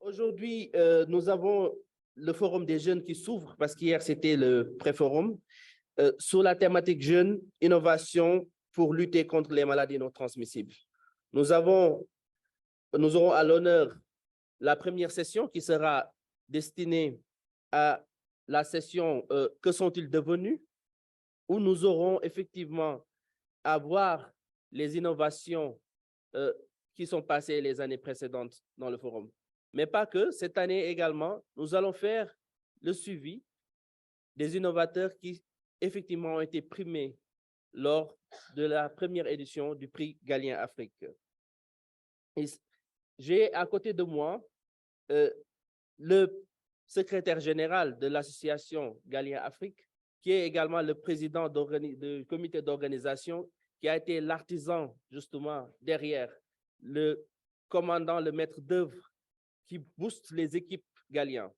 Aujourd'hui, nous avons le Forum des jeunes qui s'ouvre parce qu'hier, c'était le pré-forum sur la thématique jeunes, innovation pour lutter contre les maladies non transmissibles. Nous aurons à l'honneur la première session qui sera destinée à la session Que sont-ils devenus? Où nous aurons effectivement à voir les innovations qui sont passées les années précédentes dans le forum. Mais pas que, cette année également, nous allons faire le suivi des innovateurs qui effectivement ont été primés lors de la première édition du prix Galien Afrique. J'ai à côté de moi le secrétaire général de l'association Galien Afrique, qui est également le président du comité d'organisation, qui a été l'artisan justement derrière le commandant, le maître d'œuvre qui booste les équipes Galien.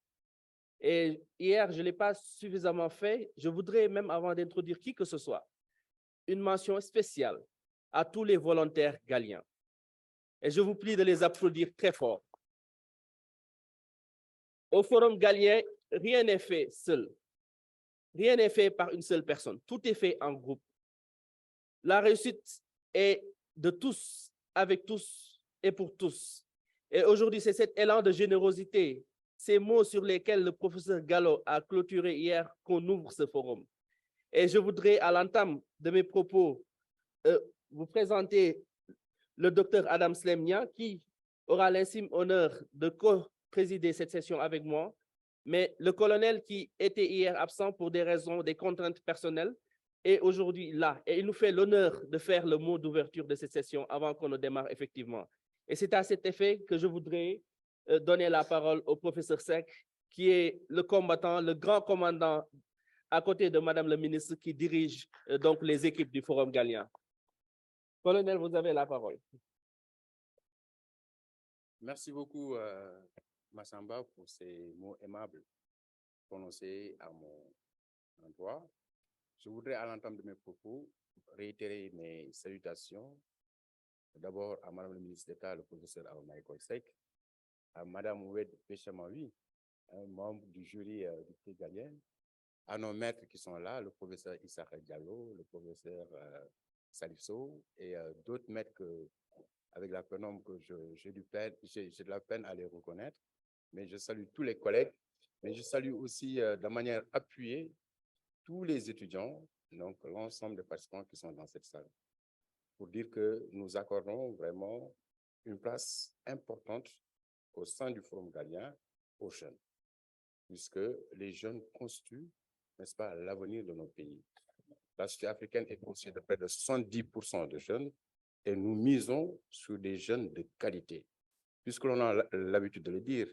Et hier, je ne l'ai pas suffisamment fait. Je voudrais même, avant d'introduire qui que ce soit, une mention spéciale à tous les volontaires Galiens. Et je vous prie de les applaudir très fort. Au Forum Galien, rien n'est fait seul. Rien n'est fait par une seule personne. Tout est fait en groupe. La réussite est de tous, avec tous et pour tous. Et aujourd'hui, c'est cet élan de générosité, ces mots sur lesquels le professeur Gallo a clôturé hier qu'on ouvre ce forum. Et je voudrais, à l'entame de mes propos, vous présenter le docteur Adam Slemnia, qui aura l'insigne honneur de co-présider cette session avec moi, mais le colonel qui était hier absent pour des raisons, des contraintes personnelles, est aujourd'hui là. Et il nous fait l'honneur de faire le mot d'ouverture de cette session avant qu'on ne démarre effectivement. Et c'est à cet effet que je voudrais donner la parole au professeur Seck, qui est le combattant, le grand commandant, à côté de Madame le ministre, qui dirige donc les équipes du Forum Galien. Colonel, vous avez la parole. Merci beaucoup, Massamba, pour ces mots aimables prononcés à mon endroit. Je voudrais, à l'entame de mes propos, réitérer mes salutations. D'abord à Madame le ministre d'État, le professeur Aomaï Kolsek, à Madame Oued Péchamaoui, un membre du jury du prix Galien, à nos maîtres qui sont là, le professeur Issa Diallo, le professeur Salif Sow et d'autres maîtres que, avec la pénombre que j'ai de la peine à les reconnaître. Mais je salue tous les collègues, mais je salue aussi de manière appuyée tous les étudiants, donc l'ensemble des participants qui sont dans cette salle, pour dire que nous accordons vraiment une place importante au sein du Forum Galien aux jeunes, puisque les jeunes constituent, n'est-ce pas, l'avenir de nos pays. La société africaine est constituée de près de 70% de jeunes et nous misons sur des jeunes de qualité. Puisque l'on a l'habitude de le dire,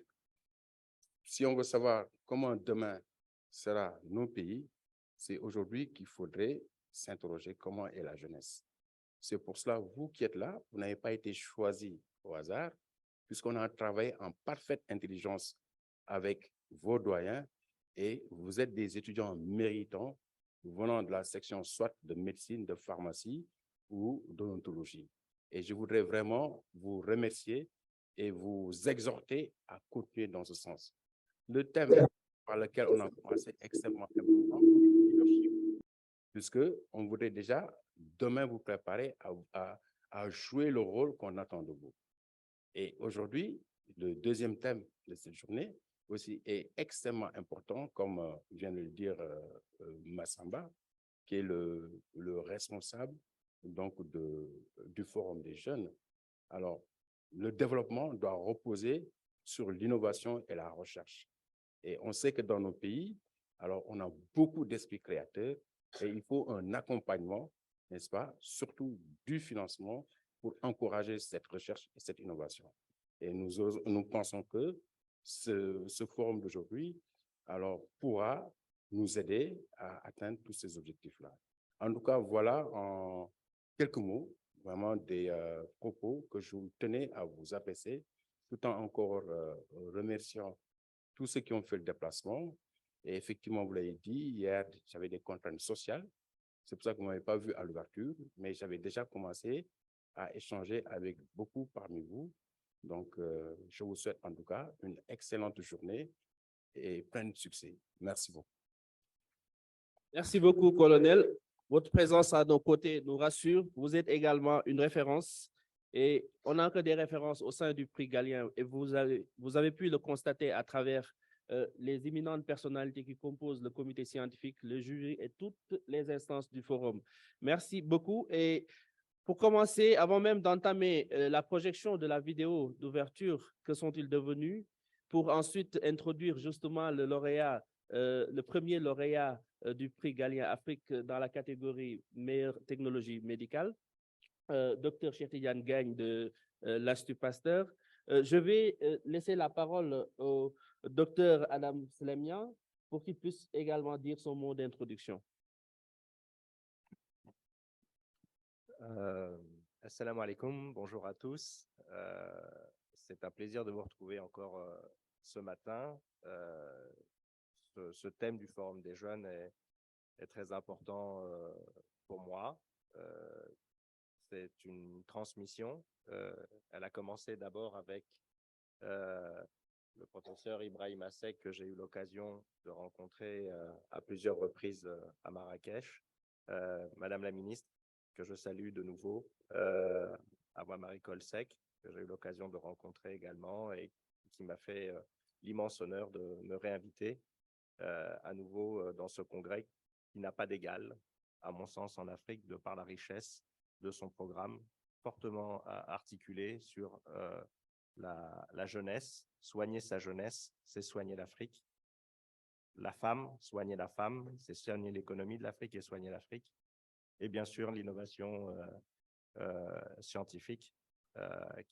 si on veut savoir comment demain sera nos pays, c'est aujourd'hui qu'il faudrait s'interroger comment est la jeunesse. C'est pour cela, vous qui êtes là, vous n'avez pas été choisis au hasard, puisqu'on a travaillé en parfaite intelligence avec vos doyens et vous êtes des étudiants méritants venant de la section soit de médecine, de pharmacie ou d'odontologie. Et je voudrais vraiment vous remercier et vous exhorter à continuer dans ce sens. Le thème par lequel on a commencé est extrêmement important, puisqu'on voudrait déjà demain vous préparer à jouer le rôle qu'on attend de vous. Et aujourd'hui, le deuxième thème de cette journée aussi est extrêmement important, comme vient de le dire Massamba, qui est le responsable donc du Forum des jeunes. Alors, le développement doit reposer sur l'innovation et la recherche. Et on sait que dans nos pays, alors on a beaucoup d'esprits créateurs et il faut un accompagnement, n'est-ce pas, surtout du financement pour encourager cette recherche et cette innovation. Et nous pensons que ce forum d'aujourd'hui alors pourra nous aider à atteindre tous ces objectifs-là. En tout cas, voilà en quelques mots, vraiment des propos que je tenais à vous adresser, tout en encore remerciant tous ceux qui ont fait le déplacement. Et effectivement, vous l'avez dit, hier, j'avais des contraintes sociales. C'est pour ça que vous ne m'avez pas vu à l'ouverture, mais j'avais déjà commencé à échanger avec beaucoup parmi vous. Donc, je vous souhaite en tout cas une excellente journée et plein de succès. Merci beaucoup. Merci beaucoup, colonel. Votre présence à nos côtés nous rassure. Vous êtes également une référence et on n'a que des références au sein du prix Galien et vous avez pu le constater à travers les éminentes personnalités qui composent le comité scientifique, le jury et toutes les instances du forum. Merci beaucoup. Et pour commencer, avant même d'entamer la projection de la vidéo d'ouverture, que sont-ils devenus? Pour ensuite introduire justement le lauréat, le premier lauréat du prix Galien Afrique dans la catégorie meilleure technologie médicale, Dr Cheikh Tidiane Gagne de l'Institut Pasteur. Je vais laisser la parole au Dr Adam Slemian pour qu'il puisse également dire son mot d'introduction. Assalamu alaikum, bonjour à tous. C'est un plaisir de vous retrouver encore ce matin. Ce thème du Forum des jeunes est très important pour moi. C'est une transmission. Elle a commencé d'abord avec le professeur Ibrahim Assek que j'ai eu l'occasion de rencontrer à plusieurs reprises à Marrakech. Madame la ministre, que je salue de nouveau, à Marie Colsec, que j'ai eu l'occasion de rencontrer également et qui m'a fait l'immense honneur de me réinviter à nouveau dans ce congrès qui n'a pas d'égal, à mon sens, en Afrique, de par la richesse de son programme, fortement articulé sur la jeunesse. Soigner sa jeunesse, c'est soigner l'Afrique. La femme, soigner la femme, c'est soigner l'économie de l'Afrique et soigner l'Afrique. Et bien sûr, l'innovation scientifique,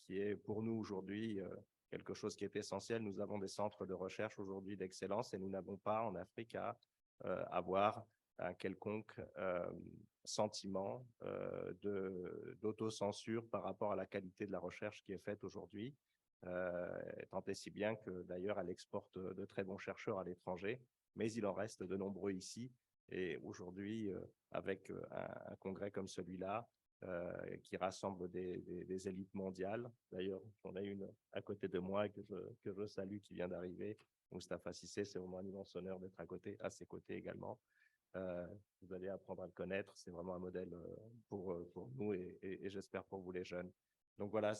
qui est pour nous aujourd'hui quelque chose qui est essentiel. Nous avons des centres de recherche aujourd'hui d'excellence et nous n'avons pas en Afrique à avoir un quelconque sentiment d'autocensure par rapport à la qualité de la recherche qui est faite aujourd'hui. Tant et si bien que d'ailleurs elle exporte de très bons chercheurs à l'étranger, mais il en reste de nombreux ici. Et aujourd'hui, avec un congrès comme celui-là, qui rassemble des élites mondiales. D'ailleurs, j'en ai une à côté de moi que je salue, qui vient d'arriver. Moustapha Cissé, c'est vraiment un immense honneur d'être à ses côtés également. Vous allez apprendre à le connaître. C'est vraiment un modèle pour nous et j'espère pour vous les jeunes. Donc voilà,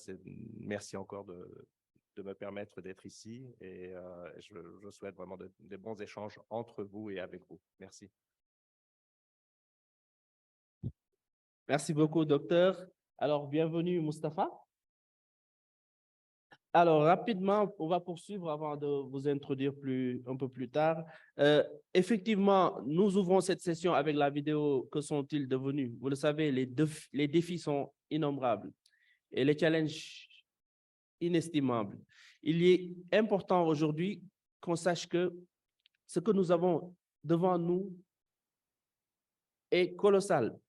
merci encore de me permettre d'être ici et je souhaite vraiment des bons échanges entre vous et avec vous. Merci. Merci beaucoup, docteur. Alors, bienvenue, Moustapha. Alors, rapidement, on va poursuivre avant de vous introduire un peu plus tard. Effectivement, nous ouvrons cette session avec la vidéo « Que sont-ils devenus ?» Vous le savez, les défis sont innombrables et les challenges inestimables. Il est important aujourd'hui qu'on sache que ce que nous avons devant nous est colossal.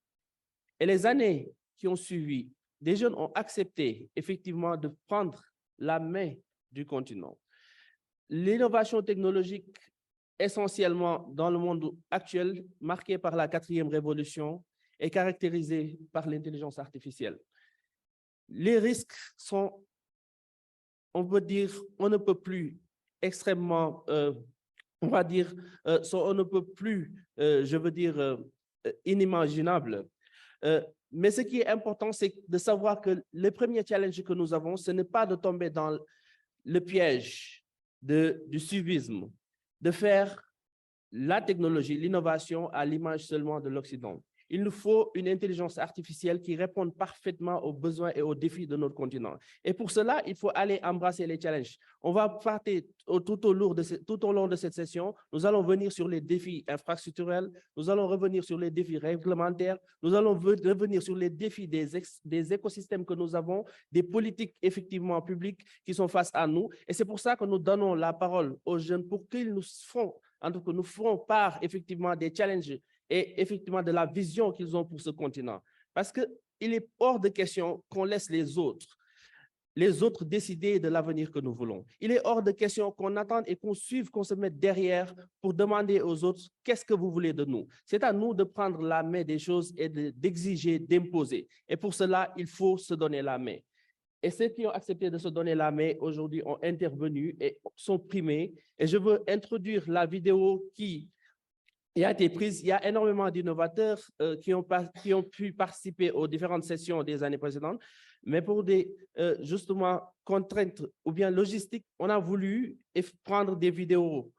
Et les années qui ont suivi, des jeunes ont accepté effectivement de prendre la main du continent. L'innovation technologique, essentiellement dans le monde actuel, marqué par la 4e révolution, est caractérisée par l'intelligence artificielle. Les risques sont, on peut dire, on ne peut plus extrêmement, on va dire, on ne peut plus, je veux dire, inimaginables. Mais ce qui est important, c'est de savoir que le premier challenge que nous avons, ce n'est pas de tomber dans le piège du suivisme, de faire la technologie, l'innovation à l'image seulement de l'Occident. Il nous faut une intelligence artificielle qui réponde parfaitement aux besoins et aux défis de notre continent. Et pour cela, il faut aller embrasser les challenges. On va partir tout au long de cette session. Nous allons venir sur les défis infrastructurels, nous allons revenir sur les défis réglementaires, nous allons revenir sur les défis des écosystèmes que nous avons, des politiques effectivement publiques qui sont face à nous. Et c'est pour ça que nous donnons la parole aux jeunes pour qu'ils nous feront part effectivement des challenges et effectivement de la vision qu'ils ont pour ce continent. Parce qu'il est hors de question qu'on laisse les autres décider de l'avenir que nous voulons. Il est hors de question qu'on attende et qu'on suive, qu'on se mette derrière pour demander aux autres qu'est-ce que vous voulez de nous. C'est à nous de prendre la main des choses et d'exiger, d'imposer. Et pour cela, il faut se donner la main. Et ceux qui ont accepté de se donner la main aujourd'hui ont intervenu et sont primés. Et je veux introduire la vidéo qui a été prise. Il y a énormément d'innovateurs qui ont pu participer aux différentes sessions des années précédentes. Mais pour des, justement, contraintes ou bien logistiques, on a voulu prendre des vidéos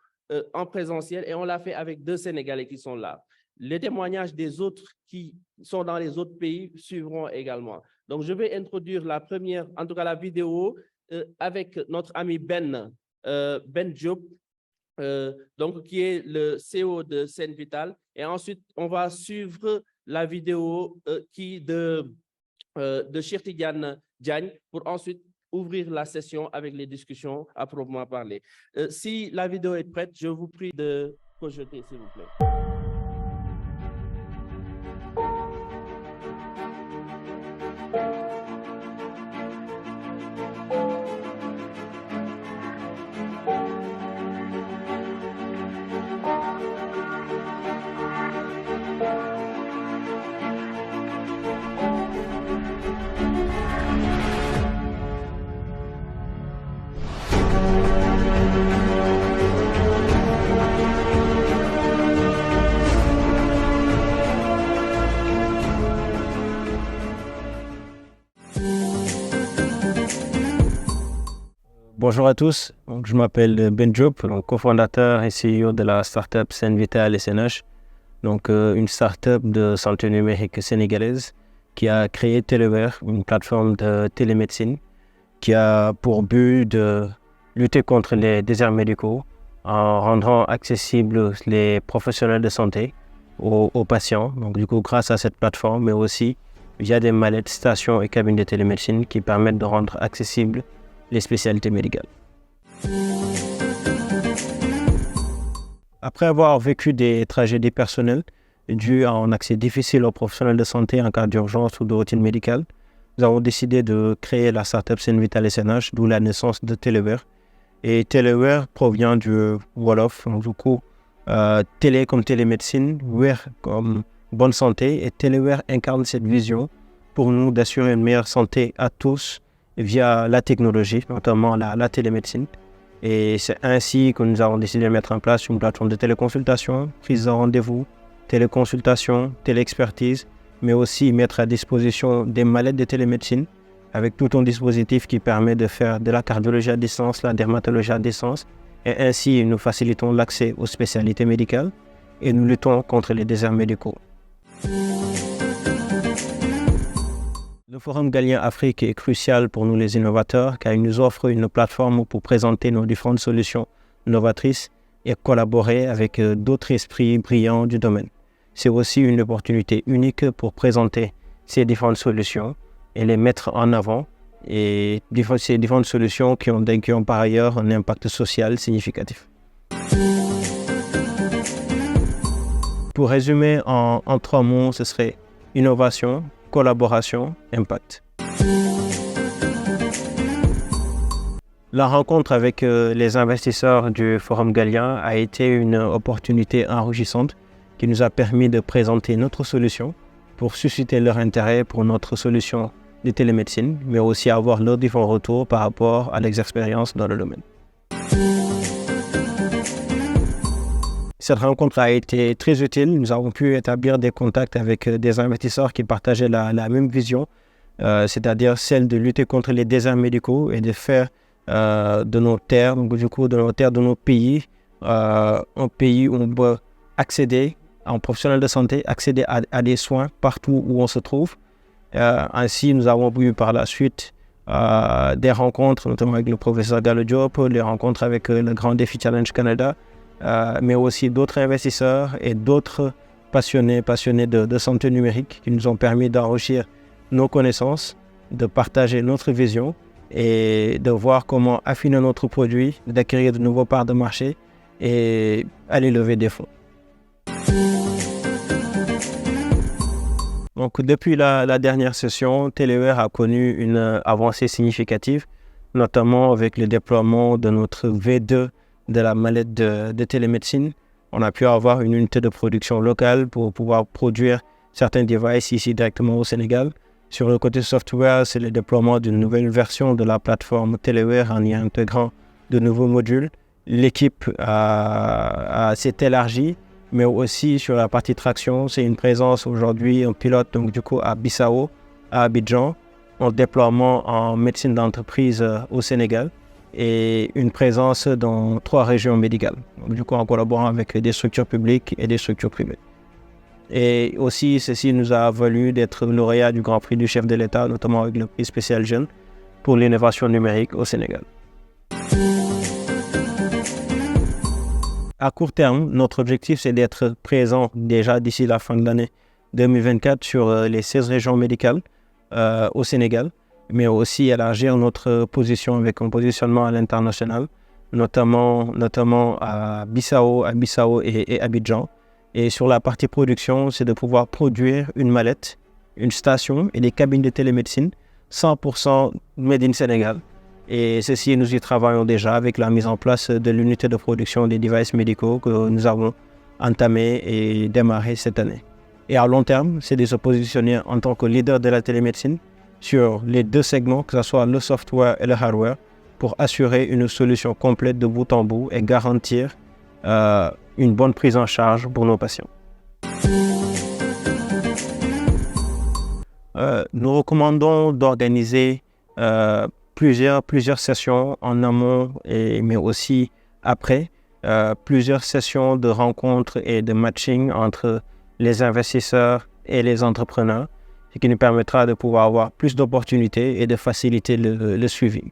en présentiel et on l'a fait avec 2 Sénégalais qui sont là. Les témoignages des autres qui sont dans les autres pays suivront également. Donc, je vais introduire la première, en tout cas la vidéo, avec notre ami Ben Diop, donc, qui est le CEO de Sen Vital. Et ensuite, on va suivre la vidéo de Cheikh Tidiane Diagne pour ensuite ouvrir la session avec les discussions à proprement parler. Si la vidéo est prête, je vous prie de projeter, s'il vous plaît. Bonjour à tous, donc, je m'appelle Ben Diop, cofondateur et CEO de la startup Sen Vital SNH, donc une startup de santé numérique sénégalaise qui a créé Teleware, une plateforme de télémédecine qui a pour but de lutter contre les déserts médicaux en rendant accessibles les professionnels de santé aux patients, donc du coup grâce à cette plateforme, mais aussi via des mallettes, stations et cabines de télémédecine qui permettent de rendre accessibles les spécialités médicales. Après avoir vécu des tragédies personnelles dues à un accès difficile aux professionnels de santé en cas d'urgence ou de routine médicale, nous avons décidé de créer la startup Sen Vital SNH, d'où la naissance de Teleware. Et Teleware provient du Wolof, donc du coup, télé comme télémédecine, Ware comme bonne santé, et Teleware incarne cette vision pour nous d'assurer une meilleure santé à tous via la technologie, notamment la télémédecine. Et c'est ainsi que nous avons décidé de mettre en place une plateforme de téléconsultation, prise de rendez-vous, téléconsultation, téléexpertise, mais aussi mettre à disposition des mallettes de télémédecine avec tout un dispositif qui permet de faire de la cardiologie à distance, la dermatologie à distance. Et ainsi, nous facilitons l'accès aux spécialités médicales et nous luttons contre les déserts médicaux. Le Forum Galien Afrique est crucial pour nous les innovateurs car il nous offre une plateforme pour présenter nos différentes solutions novatrices et collaborer avec d'autres esprits brillants du domaine. C'est aussi une opportunité unique pour présenter ces différentes solutions et les mettre en avant, et ces différentes solutions qui ont par ailleurs un impact social significatif. Pour résumer en 3 mots, ce serait innovation, collaboration, impact. La rencontre avec les investisseurs du Forum Galien a été une opportunité enrichissante qui nous a permis de présenter notre solution pour susciter leur intérêt pour notre solution de télémédecine, mais aussi avoir leurs différents retours par rapport à leurs expériences dans le domaine. Cette rencontre a été très utile. Nous avons pu établir des contacts avec des investisseurs qui partageaient la même vision, c'est-à-dire celle de lutter contre les déserts médicaux et de faire de nos terres, donc du coup de nos pays, un pays où on peut accéder en professionnel de santé, accéder à des soins partout où on se trouve. Ainsi, nous avons eu par la suite des rencontres, notamment avec le professeur Gallo Diop, des rencontres avec le Grand Défi Challenge Canada, mais aussi d'autres investisseurs et d'autres passionnés de santé numérique qui nous ont permis d'enrichir nos connaissances, de partager notre vision et de voir comment affiner notre produit, d'acquérir de nouveaux parts de marché et aller lever des fonds. Donc, depuis la dernière session, Teleware a connu une avancée significative, notamment avec le déploiement de notre V2 de la mallette de télémédecine. On a pu avoir une unité de production locale pour pouvoir produire certains devices ici directement au Sénégal. Sur le côté software, c'est le déploiement d'une nouvelle version de la plateforme Teleware en y intégrant de nouveaux modules. L'équipe s'est élargie, mais aussi sur la partie traction, c'est une présence aujourd'hui en pilote donc du coup à Bissau, à Abidjan, en déploiement en médecine d'entreprise au Sénégal et une présence dans 3 régions médicales, donc, du coup en collaborant avec des structures publiques et des structures privées. Et aussi, ceci nous a valu d'être lauréat du Grand Prix du chef de l'État, notamment avec le prix spécial jeune pour l'innovation numérique au Sénégal. À court terme, notre objectif, c'est d'être présent déjà d'ici la fin de l'année 2024 sur les 16 régions médicales au Sénégal, mais aussi élargir notre position avec un positionnement à l'international, notamment à Bissau et Abidjan. Et sur la partie production, c'est de pouvoir produire une mallette, une station et des cabines de télémédecine 100% made in Sénégal. Et ceci, nous y travaillons déjà avec la mise en place de l'unité de production des devices médicaux que nous avons entamé et démarré cette année. Et à long terme, c'est de se positionner en tant que leader de la télémédecine sur les 2 segments, que ce soit le software et le hardware, pour assurer une solution complète de bout en bout et garantir une bonne prise en charge pour nos patients. Nous recommandons d'organiser plusieurs sessions en amont, mais aussi après, plusieurs sessions de rencontres et de matching entre les investisseurs et les entrepreneurs, ce qui nous permettra de pouvoir avoir plus d'opportunités et de faciliter le suivi.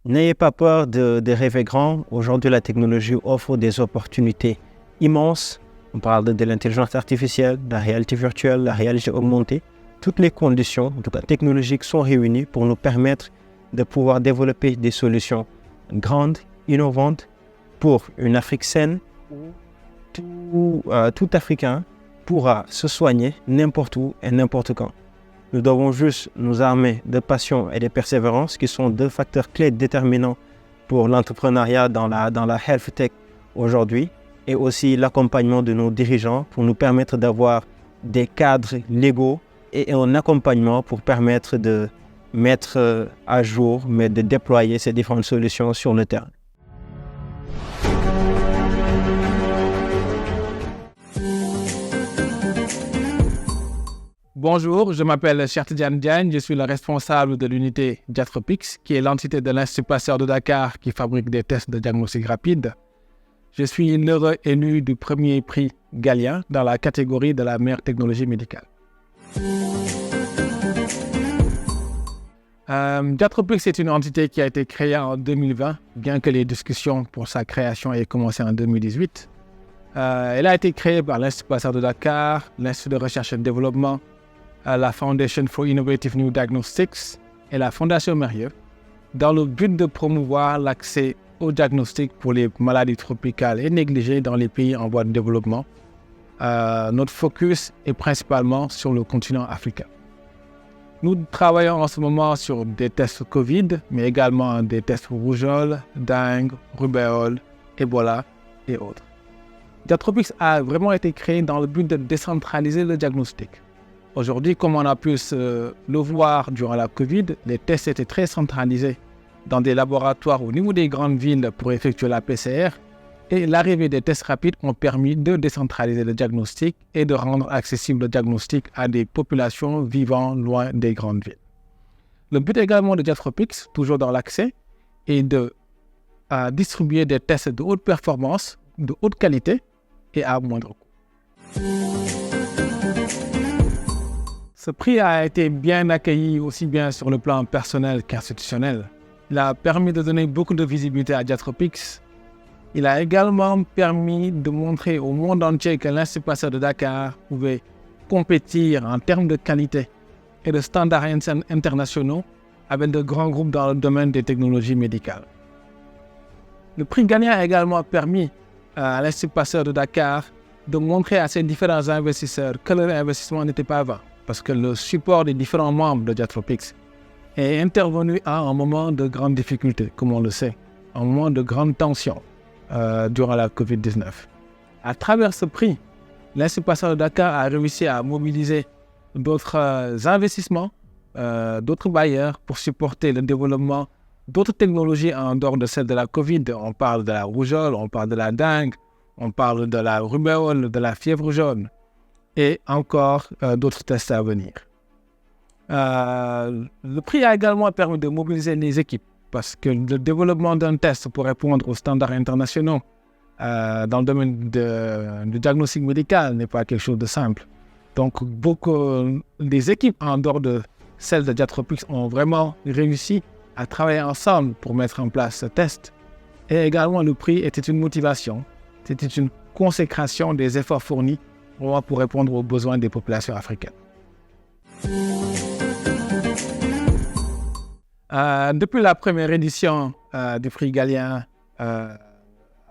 N'ayez pas peur de rêver grand. Aujourd'hui, la technologie offre des opportunités immenses. On parle de l'intelligence artificielle, de la réalité virtuelle, la réalité augmentée. Toutes les conditions, en tout cas technologiques, sont réunies pour nous permettre de pouvoir développer des solutions grandes, innovantes, pour une Afrique saine où tout Africain pourra se soigner n'importe où et n'importe quand. Nous devons juste nous armer de passion et de persévérance qui sont 2 facteurs clés déterminants pour l'entrepreneuriat dans la health tech aujourd'hui, et aussi l'accompagnement de nos dirigeants pour nous permettre d'avoir des cadres légaux et un accompagnement pour permettre de mettre à jour, mais de déployer ces différentes solutions sur le terrain. Bonjour, je m'appelle Cheikh Tidiane Diagne, je suis le responsable de l'unité Diatropix, qui est l'entité de l'Institut Pasteur de Dakar qui fabrique des tests de diagnostic rapide. Je suis l'heureux élu du premier prix Galien dans la catégorie de la meilleure technologie médicale. Diatropix est une entité qui a été créée en 2020, bien que les discussions pour sa création aient commencé en 2018. Elle a été créée par l'Institut Pasteur de Dakar, l'Institut de recherche et de développement, la Foundation for Innovative New Diagnostics et la Fondation Mérieux, dans le but de promouvoir l'accès au diagnostic pour les maladies tropicales et négligées dans les pays en voie de développement. Notre focus est principalement sur le continent africain. Nous travaillons en ce moment sur des tests Covid, mais également des tests pour rougeole, dengue, rubéole, Ebola et autres. Diatropix a vraiment été créé dans le but de décentraliser le diagnostic. Aujourd'hui, comme on a pu le voir durant la Covid, les tests étaient très centralisés dans des laboratoires au niveau des grandes villes pour effectuer la PCR, et l'arrivée des tests rapides ont permis de décentraliser le diagnostic et de rendre accessible le diagnostic à des populations vivant loin des grandes villes. Le but également de Diatropix, toujours dans l'accès, est de distribuer des tests de haute performance, de haute qualité et à moindre coût. Ce prix a été bien accueilli aussi bien sur le plan personnel qu'institutionnel. Il a permis de donner beaucoup de visibilité à Diatropix. Il a également permis de montrer au monde entier que l'Institut Pasteur de Dakar pouvait compétir en termes de qualité et de standards internationaux avec de grands groupes dans le domaine des technologies médicales. Le prix gagnant a également permis à l'Institut Pasteur de Dakar de montrer à ses différents investisseurs que leur investissement n'était pas vain, parce que le support des différents membres de Diatropix est intervenu à un moment de grande difficulté, comme on le sait, un moment de grande tension durant la COVID-19. À travers ce prix, l'Institut Pasteur de Dakar a réussi à mobiliser d'autres investissements, d'autres bailleurs pour supporter le développement d'autres technologies en dehors de celle de la Covid. On parle de la rougeole, on parle de la dengue, on parle de la rubéole, de la fièvre jaune et encore d'autres tests à venir. Le prix a également permis de mobiliser les équipes parce que le développement d'un test pour répondre aux standards internationaux dans le domaine du diagnostic médical n'est pas quelque chose de simple. Donc, beaucoup des équipes en dehors de celles de Diatropix ont vraiment réussi à travailler ensemble pour mettre en place ce test. Et également, le prix était une motivation, c'était une consécration des efforts fournis pour répondre aux besoins des populations africaines. Depuis la première édition du prix Galien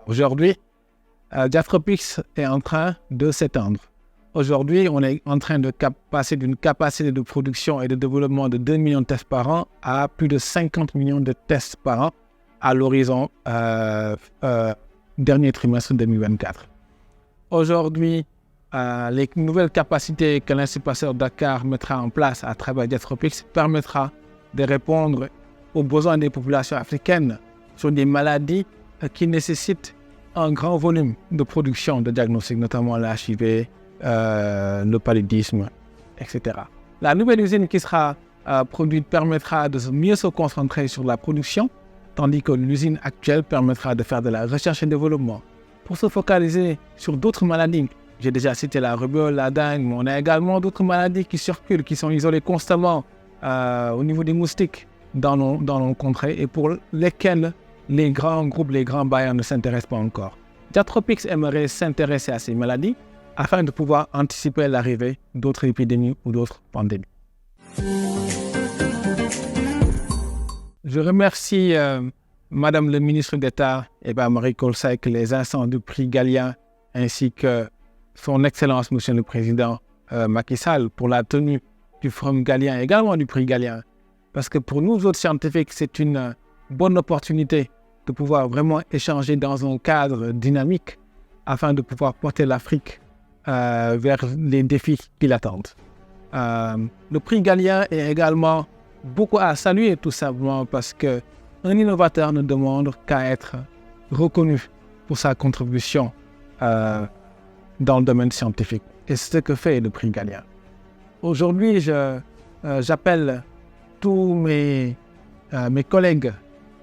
aujourd'hui, Diatropix est en train de s'étendre. Aujourd'hui, on est en train de passer d'une capacité de production et de développement de 2 millions de tests par an à plus de 50 millions de tests par an à l'horizon dernier trimestre 2024. Aujourd'hui, les nouvelles capacités que l'Institut Pasteur de Dakar mettra en place à travers Diatropix permettra de répondre aux besoins des populations africaines sur des maladies qui nécessitent un grand volume de production de diagnostics, notamment l'HIV, le paludisme, etc. La nouvelle usine qui sera produite permettra de mieux se concentrer sur la production, tandis que l'usine actuelle permettra de faire de la recherche et développement pour se focaliser sur d'autres maladies. J'ai déjà cité la rubéole, la dengue, mais on a également d'autres maladies qui circulent, qui sont isolées constamment au niveau des moustiques dans nos contrées et pour lesquelles les grands groupes, les grands bailleurs ne s'intéressent pas encore. Diatropix aimerait s'intéresser à ces maladies afin de pouvoir anticiper l'arrivée d'autres épidémies ou d'autres pandémies. Je remercie Madame le ministre d'État, Marie Coll Seck, les instances du prix Galien, ainsi que son Excellence, Monsieur le Président Macky Sall, pour la tenue du Forum Galien, également du prix Galien. Parce que pour nous autres scientifiques, c'est une bonne opportunité de pouvoir vraiment échanger dans un cadre dynamique afin de pouvoir porter l'Afrique vers les défis qui l'attendent. Le prix Galien est également beaucoup à saluer tout simplement parce qu'un innovateur ne demande qu'à être reconnu pour sa contribution dans le domaine scientifique. Et c'est ce que fait le prix Galien. Aujourd'hui, j'appelle tous mes collègues,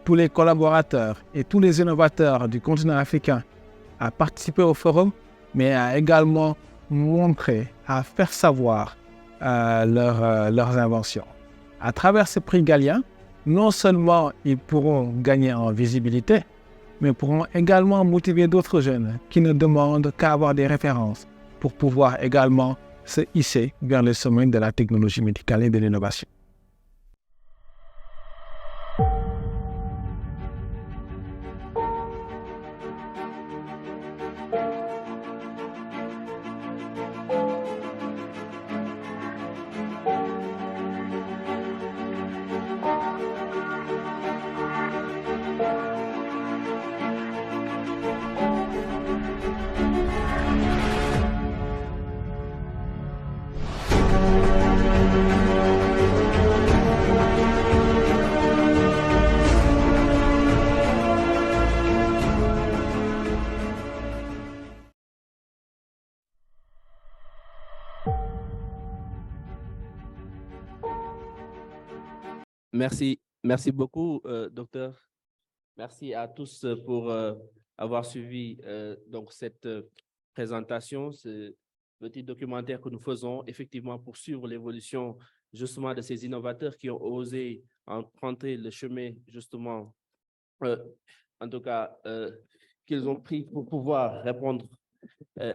tous les collaborateurs et tous les innovateurs du continent africain à participer au forum, mais à également montrer, à faire savoir leurs inventions. À travers ce prix Galien, non seulement ils pourront gagner en visibilité, mais pourront également motiver d'autres jeunes qui ne demandent qu'à avoir des références pour pouvoir également se hisser vers le sommet de la technologie médicale et de l'innovation. Merci beaucoup, docteur. Merci à tous pour avoir suivi donc cette présentation, ce petit documentaire que nous faisons effectivement pour suivre l'évolution justement de ces innovateurs qui ont osé emprunter le chemin justement, en tout cas, qu'ils ont pris pour pouvoir répondre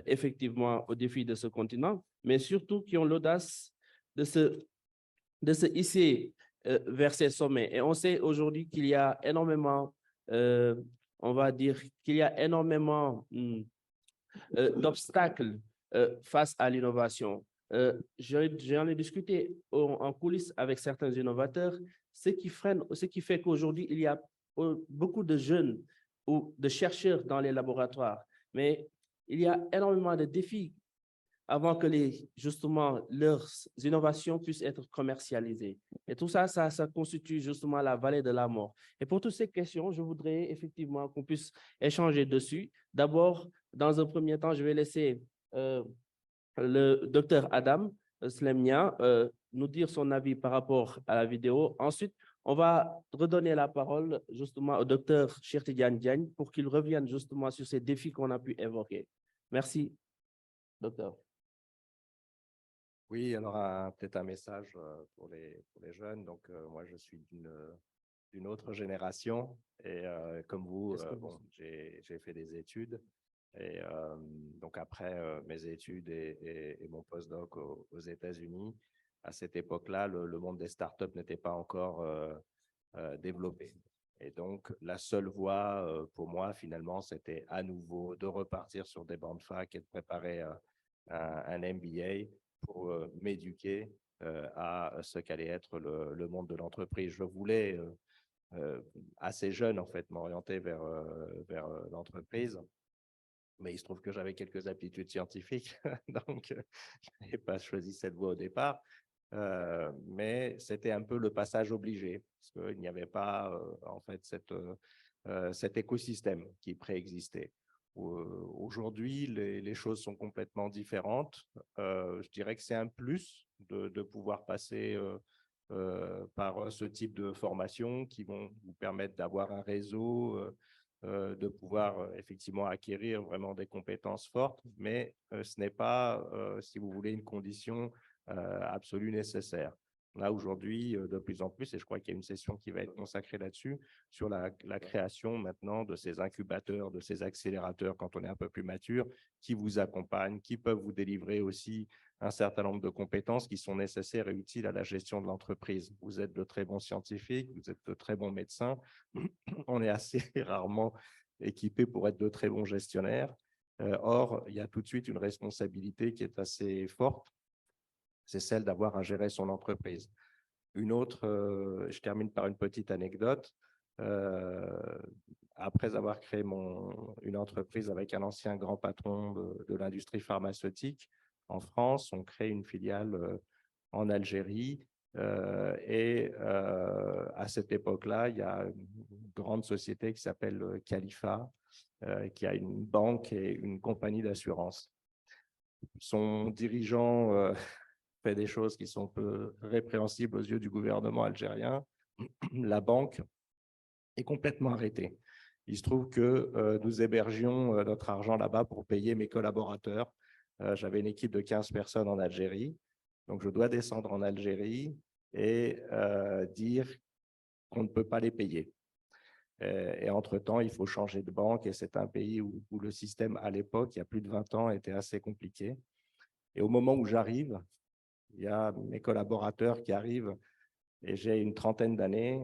effectivement aux défis de ce continent, mais surtout qui ont l'audace de se hisser vers ces sommets. Et on sait aujourd'hui qu'il y a énormément, on va dire, qu'il y a énormément d'obstacles face à l'innovation. J'en ai discuté en coulisses avec certains innovateurs, ce qui fait qu'aujourd'hui, il y a beaucoup de jeunes ou de chercheurs dans les laboratoires, mais il y a énormément de défis avant que justement leurs innovations puissent être commercialisées. Et tout ça, ça constitue justement la vallée de la mort. Et pour toutes ces questions, je voudrais effectivement qu'on puisse échanger dessus. D'abord, dans un premier temps, je vais laisser le docteur Adam Slemnia nous dire son avis par rapport à la vidéo. Ensuite, on va redonner la parole justement au docteur Cheikh Tidiane Diagne pour qu'il revienne justement sur ces défis qu'on a pu évoquer. Merci, docteur. Oui, alors peut-être un message pour les jeunes. Donc, moi, je suis d'une autre génération et comme vous, bon, j'ai fait des études. Et donc, après mes études et mon postdoc aux États-Unis, à cette époque-là, le monde des startups n'était pas encore développé. Et donc, la seule voie pour moi, finalement, c'était à nouveau de repartir sur des bancs de fac et de préparer un MBA pour m'éduquer à ce qu'allait être le monde de l'entreprise. Je voulais, assez jeune, en fait, m'orienter vers l'entreprise. Mais il se trouve que j'avais quelques aptitudes scientifiques, donc je n'ai pas choisi cette voie au départ. Mais c'était un peu le passage obligé, parce qu'il n'y avait pas en fait cet écosystème qui préexistait. Aujourd'hui, les choses sont complètement différentes. Je dirais que c'est un plus de pouvoir passer par ce type de formation qui vont vous permettre d'avoir un réseau, de pouvoir effectivement acquérir vraiment des compétences fortes, mais ce n'est pas, si vous voulez, une condition absolue nécessaire. Là, aujourd'hui, de plus en plus, et je crois qu'il y a une session qui va être consacrée là-dessus, sur la création maintenant de ces incubateurs, de ces accélérateurs quand on est un peu plus mature, qui vous accompagnent, qui peuvent vous délivrer aussi un certain nombre de compétences qui sont nécessaires et utiles à la gestion de l'entreprise. Vous êtes de très bons scientifiques, vous êtes de très bons médecins. On est assez rarement équipés pour être de très bons gestionnaires. Or, il y a tout de suite une responsabilité qui est assez forte, c'est celle d'avoir à gérer son entreprise. Une autre, je termine par une petite anecdote. Après avoir créé une entreprise avec un ancien grand patron de l'industrie pharmaceutique en France, on crée une filiale en Algérie. Et à cette époque-là, il y a une grande société qui s'appelle Khalifa, qui a une banque et une compagnie d'assurance. Son dirigeant fait des choses qui sont peu répréhensibles aux yeux du gouvernement algérien. La banque est complètement arrêtée. Il se trouve que nous hébergions notre argent là-bas pour payer mes collaborateurs. J'avais une équipe de 15 personnes en Algérie. Donc, je dois descendre en Algérie et dire qu'on ne peut pas les payer. Et entre-temps, il faut changer de banque et c'est un pays où le système, à l'époque, il y a plus de 20 ans, était assez compliqué. Et au moment où j'arrive, il y a mes collaborateurs qui arrivent et j'ai une trentaine d'années.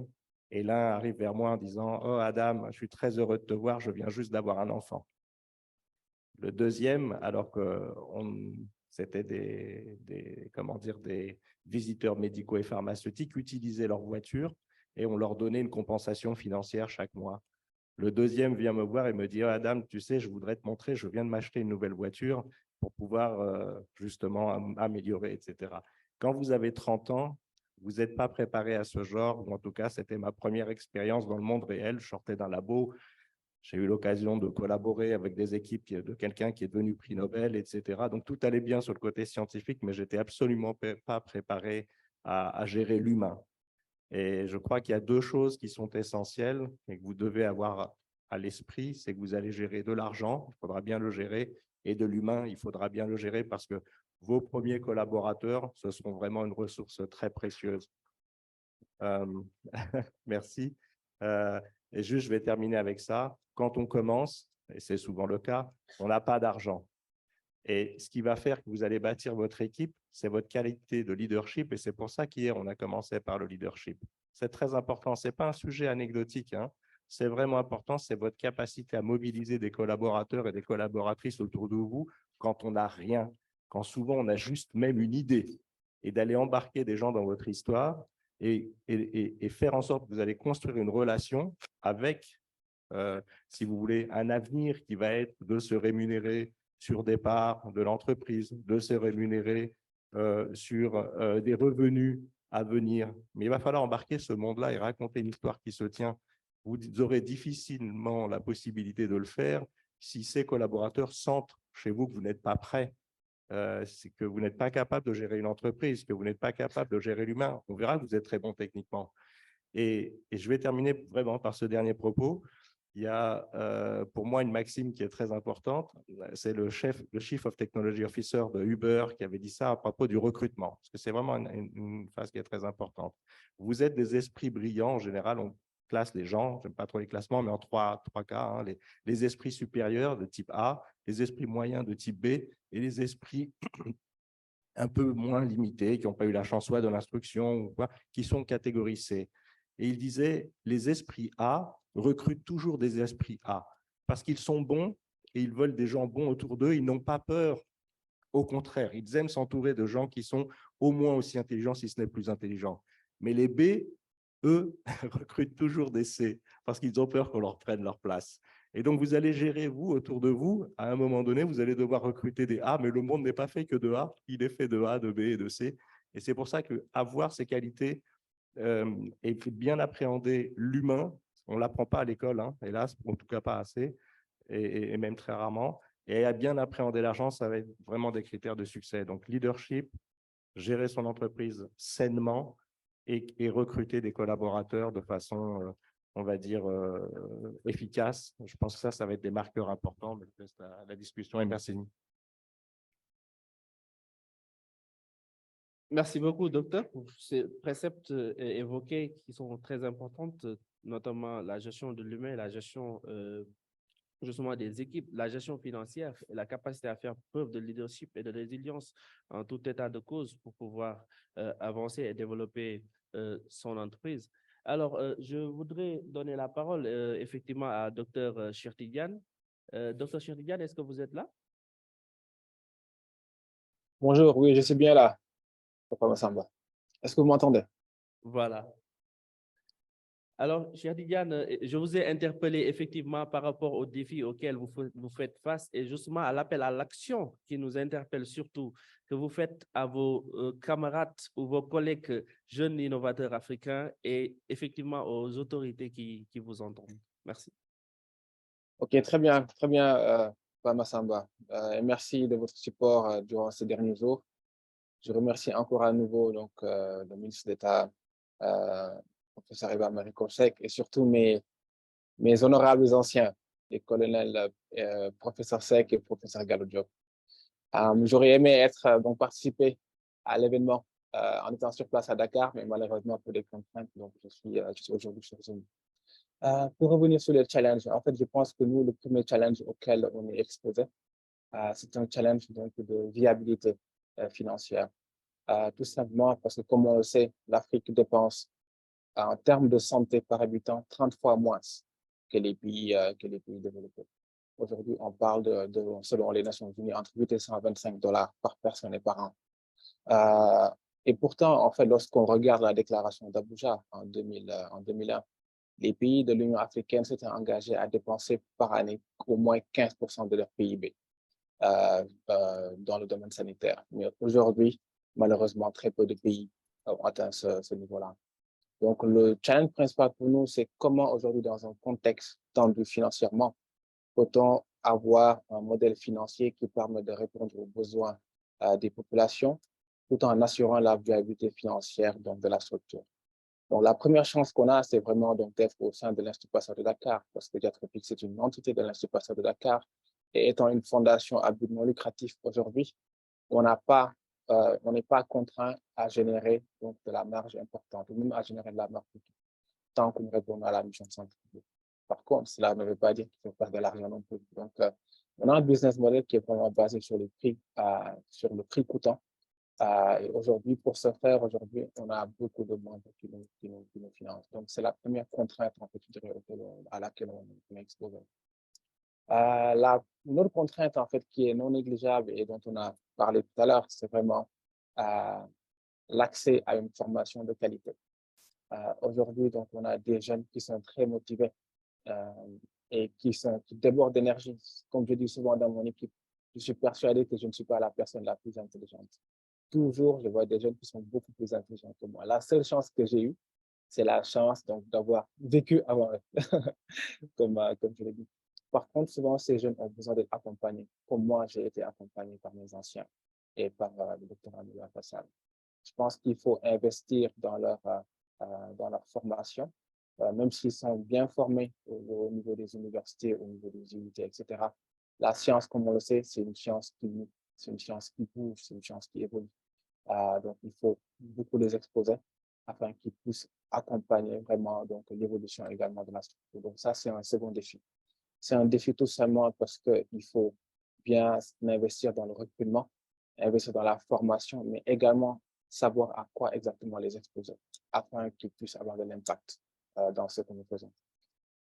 Et l'un arrive vers moi en disant « Oh Adam, je suis très heureux de te voir, je viens juste d'avoir un enfant. » Le deuxième, alors que c'était des visiteurs médicaux et pharmaceutiques, utilisaient leur voiture et on leur donnait une compensation financière chaque mois. Le deuxième vient me voir et me dit « Oh Adam, tu sais, je voudrais te montrer, je viens de m'acheter une nouvelle voiture pour pouvoir justement améliorer, etc. » Quand vous avez 30 ans, vous n'êtes pas préparé à ce genre, ou en tout cas, c'était ma première expérience dans le monde réel. Je sortais d'un labo, j'ai eu l'occasion de collaborer avec des équipes de quelqu'un qui est devenu prix Nobel, etc. Donc, tout allait bien sur le côté scientifique, mais je n'étais absolument pas préparé à gérer l'humain. Et je crois qu'il y a deux choses qui sont essentielles et que vous devez avoir à l'esprit, c'est que vous allez gérer de l'argent, il faudra bien le gérer, et de l'humain, il faudra bien le gérer parce que vos premiers collaborateurs, ce seront vraiment une ressource très précieuse. Merci. Et juste, je vais terminer avec ça. Quand on commence, et c'est souvent le cas, on n'a pas d'argent. Et ce qui va faire que vous allez bâtir votre équipe, c'est votre qualité de leadership. Et c'est pour ça qu'hier, on a commencé par le leadership. C'est très important. Ce n'est pas un sujet anecdotique, hein. C'est vraiment important. C'est votre capacité à mobiliser des collaborateurs et des collaboratrices autour de vous quand on n'a rien, quand souvent on a juste même une idée. Et d'aller embarquer des gens dans votre histoire et faire en sorte que vous allez construire une relation avec, si vous voulez, un avenir qui va être de se rémunérer sur des parts de l'entreprise, de se rémunérer sur des revenus à venir. Mais il va falloir embarquer ce monde-là et raconter une histoire qui se tient. Vous aurez difficilement la possibilité de le faire si ces collaborateurs sentent chez vous que vous n'êtes pas prêt, c'est que vous n'êtes pas capable de gérer une entreprise, que vous n'êtes pas capable de gérer l'humain. On verra que vous êtes très bon techniquement. Et je vais terminer vraiment par ce dernier propos. Il y a pour moi une maxime qui est très importante. C'est le Chief of Technology Officer de Uber qui avait dit ça à propos du recrutement, parce que c'est vraiment une phase qui est très importante. Vous êtes des esprits brillants. En général, on classe les gens, je n'aime pas trop les classements, mais en trois cas, hein, les esprits supérieurs de type A, les esprits moyens de type B et les esprits un peu moins limités, qui n'ont pas eu la chance soit de l'instruction ou quoi, qui sont catégorie C. Et il disait, les esprits A recrutent toujours des esprits A parce qu'ils sont bons et ils veulent des gens bons autour d'eux. Ils n'ont pas peur. Au contraire, ils aiment s'entourer de gens qui sont au moins aussi intelligents, si ce n'est plus intelligents. Mais les B, eux, recrutent toujours des C parce qu'ils ont peur qu'on leur prenne leur place. Et donc, vous allez gérer, vous, autour de vous. À un moment donné, vous allez devoir recruter des A, mais le monde n'est pas fait que de A. Il est fait de A, de B et de C. Et c'est pour ça qu'avoir ces qualités et bien appréhender l'humain, on ne l'apprend pas à l'école, hein, hélas, en tout cas pas assez, et même très rarement. Et à bien appréhender l'argent, ça va être vraiment des critères de succès. Donc, leadership, gérer son entreprise sainement et recruter des collaborateurs de façon, on va dire, efficace. Je pense que ça va être des marqueurs importants. Mais je laisse la discussion et merci. Merci beaucoup, docteur, pour ces préceptes évoqués qui sont très importants, notamment la gestion de l'humain, la gestion justement des équipes, la gestion financière et la capacité à faire preuve de leadership et de résilience en tout état de cause pour pouvoir avancer et développer son entreprise. Alors, je voudrais donner la parole effectivement à Dr Chertidiane. Dr Chertidiane, est-ce que vous êtes là? Bonjour, oui, je suis bien là, Papa Massamba. Est-ce que vous m'entendez? Voilà. Alors, cher Didiane, je vous ai interpellé effectivement par rapport aux défis auxquels vous faites face et justement à l'appel à l'action qui nous interpelle surtout, que vous faites à vos camarades ou vos collègues jeunes innovateurs africains et effectivement aux autorités qui vous entendent. Merci. Ok, très bien, Papa Massamba. Et merci de votre support durant ces derniers jours. Je remercie encore à nouveau donc, le ministre d'État, professeur Iba Marie-Coll Seck, et surtout mes honorables anciens, les colonels professeur Seck et professeur Gallo Diop. J'aurais aimé être, donc, participer à l'événement en étant sur place à Dakar, mais malheureusement pour des contraintes, donc je suis aujourd'hui sur Zoom. Pour revenir sur les challenges, en fait, je pense que nous, le premier challenge auquel on est exposé, c'est un challenge donc, de viabilité financière. Tout simplement parce que, comme on le sait, l'Afrique dépense en termes de santé par habitant 30 fois moins que les pays développés. Aujourd'hui, on parle selon les Nations Unies, entre 8 et 125 $ par personne et par an. Et pourtant, en fait, lorsqu'on regarde la déclaration d'Abuja en 2001, les pays de l'Union africaine s'étaient engagés à dépenser par année au moins 15% de leur PIB dans le domaine sanitaire. Mais aujourd'hui, malheureusement, très peu de pays ont atteint ce niveau-là. Donc, le challenge principal pour nous, c'est comment aujourd'hui, dans un contexte tendu financièrement, peut-on avoir un modèle financier qui permet de répondre aux besoins des populations tout en assurant la viabilité financière donc, de la structure. Donc, la première chance qu'on a, c'est vraiment d'être au sein de l'Institut Pasteur de Dakar, parce que Diatropic, c'est une entité de l'Institut Pasteur de Dakar. Et étant une fondation à but non lucratif aujourd'hui, on n'est pas contraint à générer donc, de la marge importante, ou même à générer de la marge tant que nous répondons à la mission de santé publique. Par contre, cela ne veut pas dire qu'il faut faire de l'argent non plus. Donc, on a un business model qui est vraiment basé sur le prix coûtant. Et aujourd'hui, pour ce faire, on a beaucoup de membres qui nous financent. Donc, c'est la première contrainte, en fait, je dirais, à laquelle on est exposé. Une autre contrainte, en fait, qui est non négligeable et dont on a parlé tout à l'heure, c'est vraiment l'accès à une formation de qualité. Aujourd'hui, donc, on a des jeunes qui sont très motivés et qui débordent d'énergie. Comme je dis souvent dans mon équipe, je suis persuadé que je ne suis pas la personne la plus intelligente. Toujours, je vois des jeunes qui sont beaucoup plus intelligents que moi. La seule chance que j'ai eue, c'est la chance donc d'avoir vécu avant eux, comme je l'ai dit. Par contre, souvent, ces jeunes ont besoin d'être accompagnés, comme moi, j'ai été accompagné par mes anciens et par le docteur Amélie Fassal. Je pense qu'il faut investir dans leur formation, même s'ils sont bien formés au niveau des universités, au niveau des unités, etc. La science, comme on le sait, c'est une science c'est une science qui bouge, c'est une science qui évolue. Donc, il faut beaucoup les exposer afin qu'ils puissent accompagner vraiment donc l'évolution également de la structure. Donc, ça, c'est un second défi. C'est un défi tout simplement parce qu'il faut bien investir dans le recrutement, investir dans la formation, mais également savoir à quoi exactement les exposer afin qu'ils puissent avoir de l'impact dans ce que nous faisons.